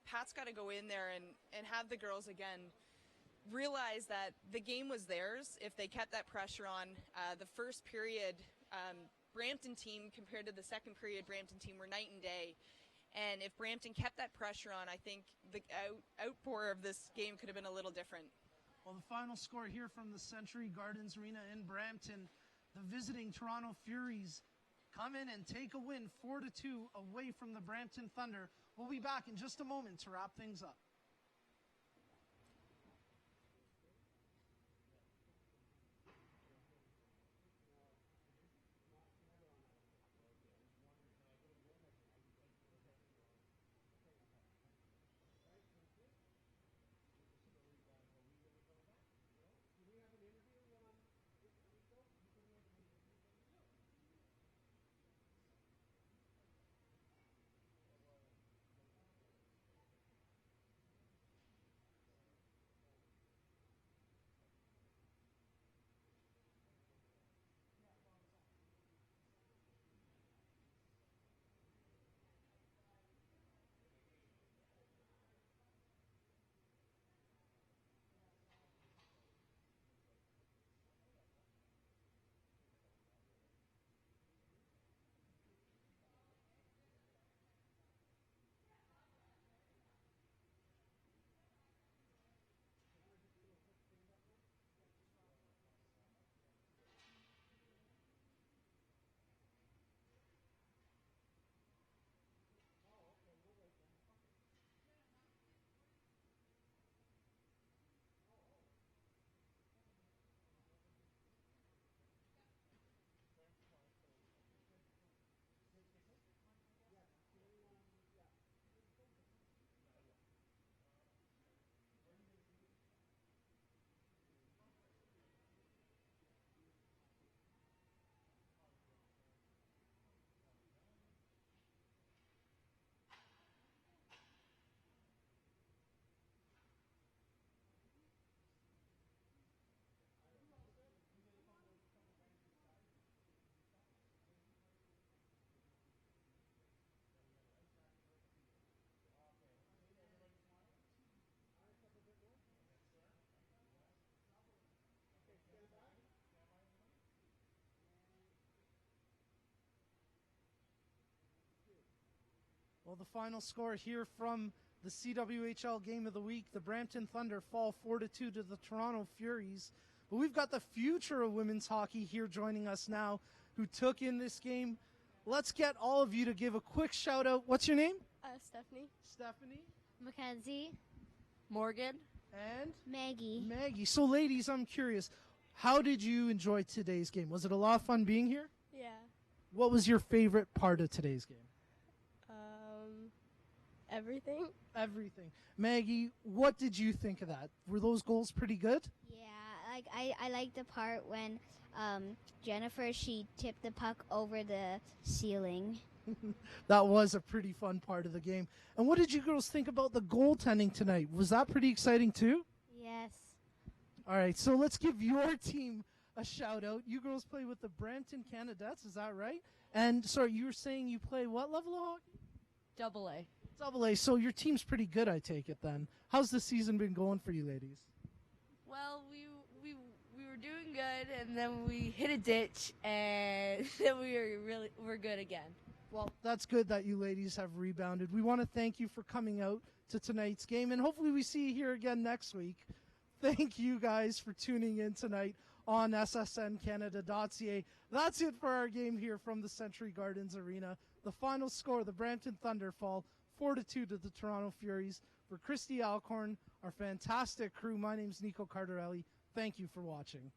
Pat's got to go in there and have the girls, again, realize that the game was theirs if they kept that pressure on. The first period, Brampton team compared to the second period Brampton team were night and day. And if Brampton kept that pressure on, I think the outpour of this game could have been a little different. Well, the final score here from the Century Gardens Arena in Brampton, the visiting Toronto Furies come in and take a win 4-2 away from the Brampton Thunder. We'll be back in just a moment to wrap things up. Well, the final score here from the CWHL Game of the Week, the Brampton Thunder fall 4-2 to the Toronto Furies. But we've got the future of women's hockey here joining us now, who took in this game. Let's get all of you to give a quick shout out. What's your name? Stephanie. Stephanie. Mackenzie. Morgan. And? Maggie. Maggie. So, ladies, I'm curious, how did you enjoy today's game? Was it a lot of fun being here? Yeah. What was your favorite part of today's game? Everything. Everything. Maggie, what did you think of that? Were those goals pretty good? Yeah, I I like the part when Jennifer, she tipped the puck over the ceiling. That was a pretty fun part of the game. And what did you girls think about the goaltending tonight? Was that pretty exciting too? Yes. All right, so let's give your team a shout out. You girls play with the Brampton Canadettes, is that right? And sorry, you were saying you play what level of hockey? Double A. Double A. So your team's pretty good, I take it then. How's the season been going for you ladies? Well, we were doing good, and then we hit a ditch, and then we're good again. Well, that's good that you ladies have rebounded. We want to thank you for coming out to tonight's game, and hopefully we see you here again next week. Thank you guys for tuning in tonight on ssncanada.ca. That's it for our game here from the Century Gardens Arena. The final score, the Brampton Thunder fall 4-2 to the Toronto Furies. For Christy Alcorn, our fantastic crew, my name's Nico Cardarelli. Thank you for watching.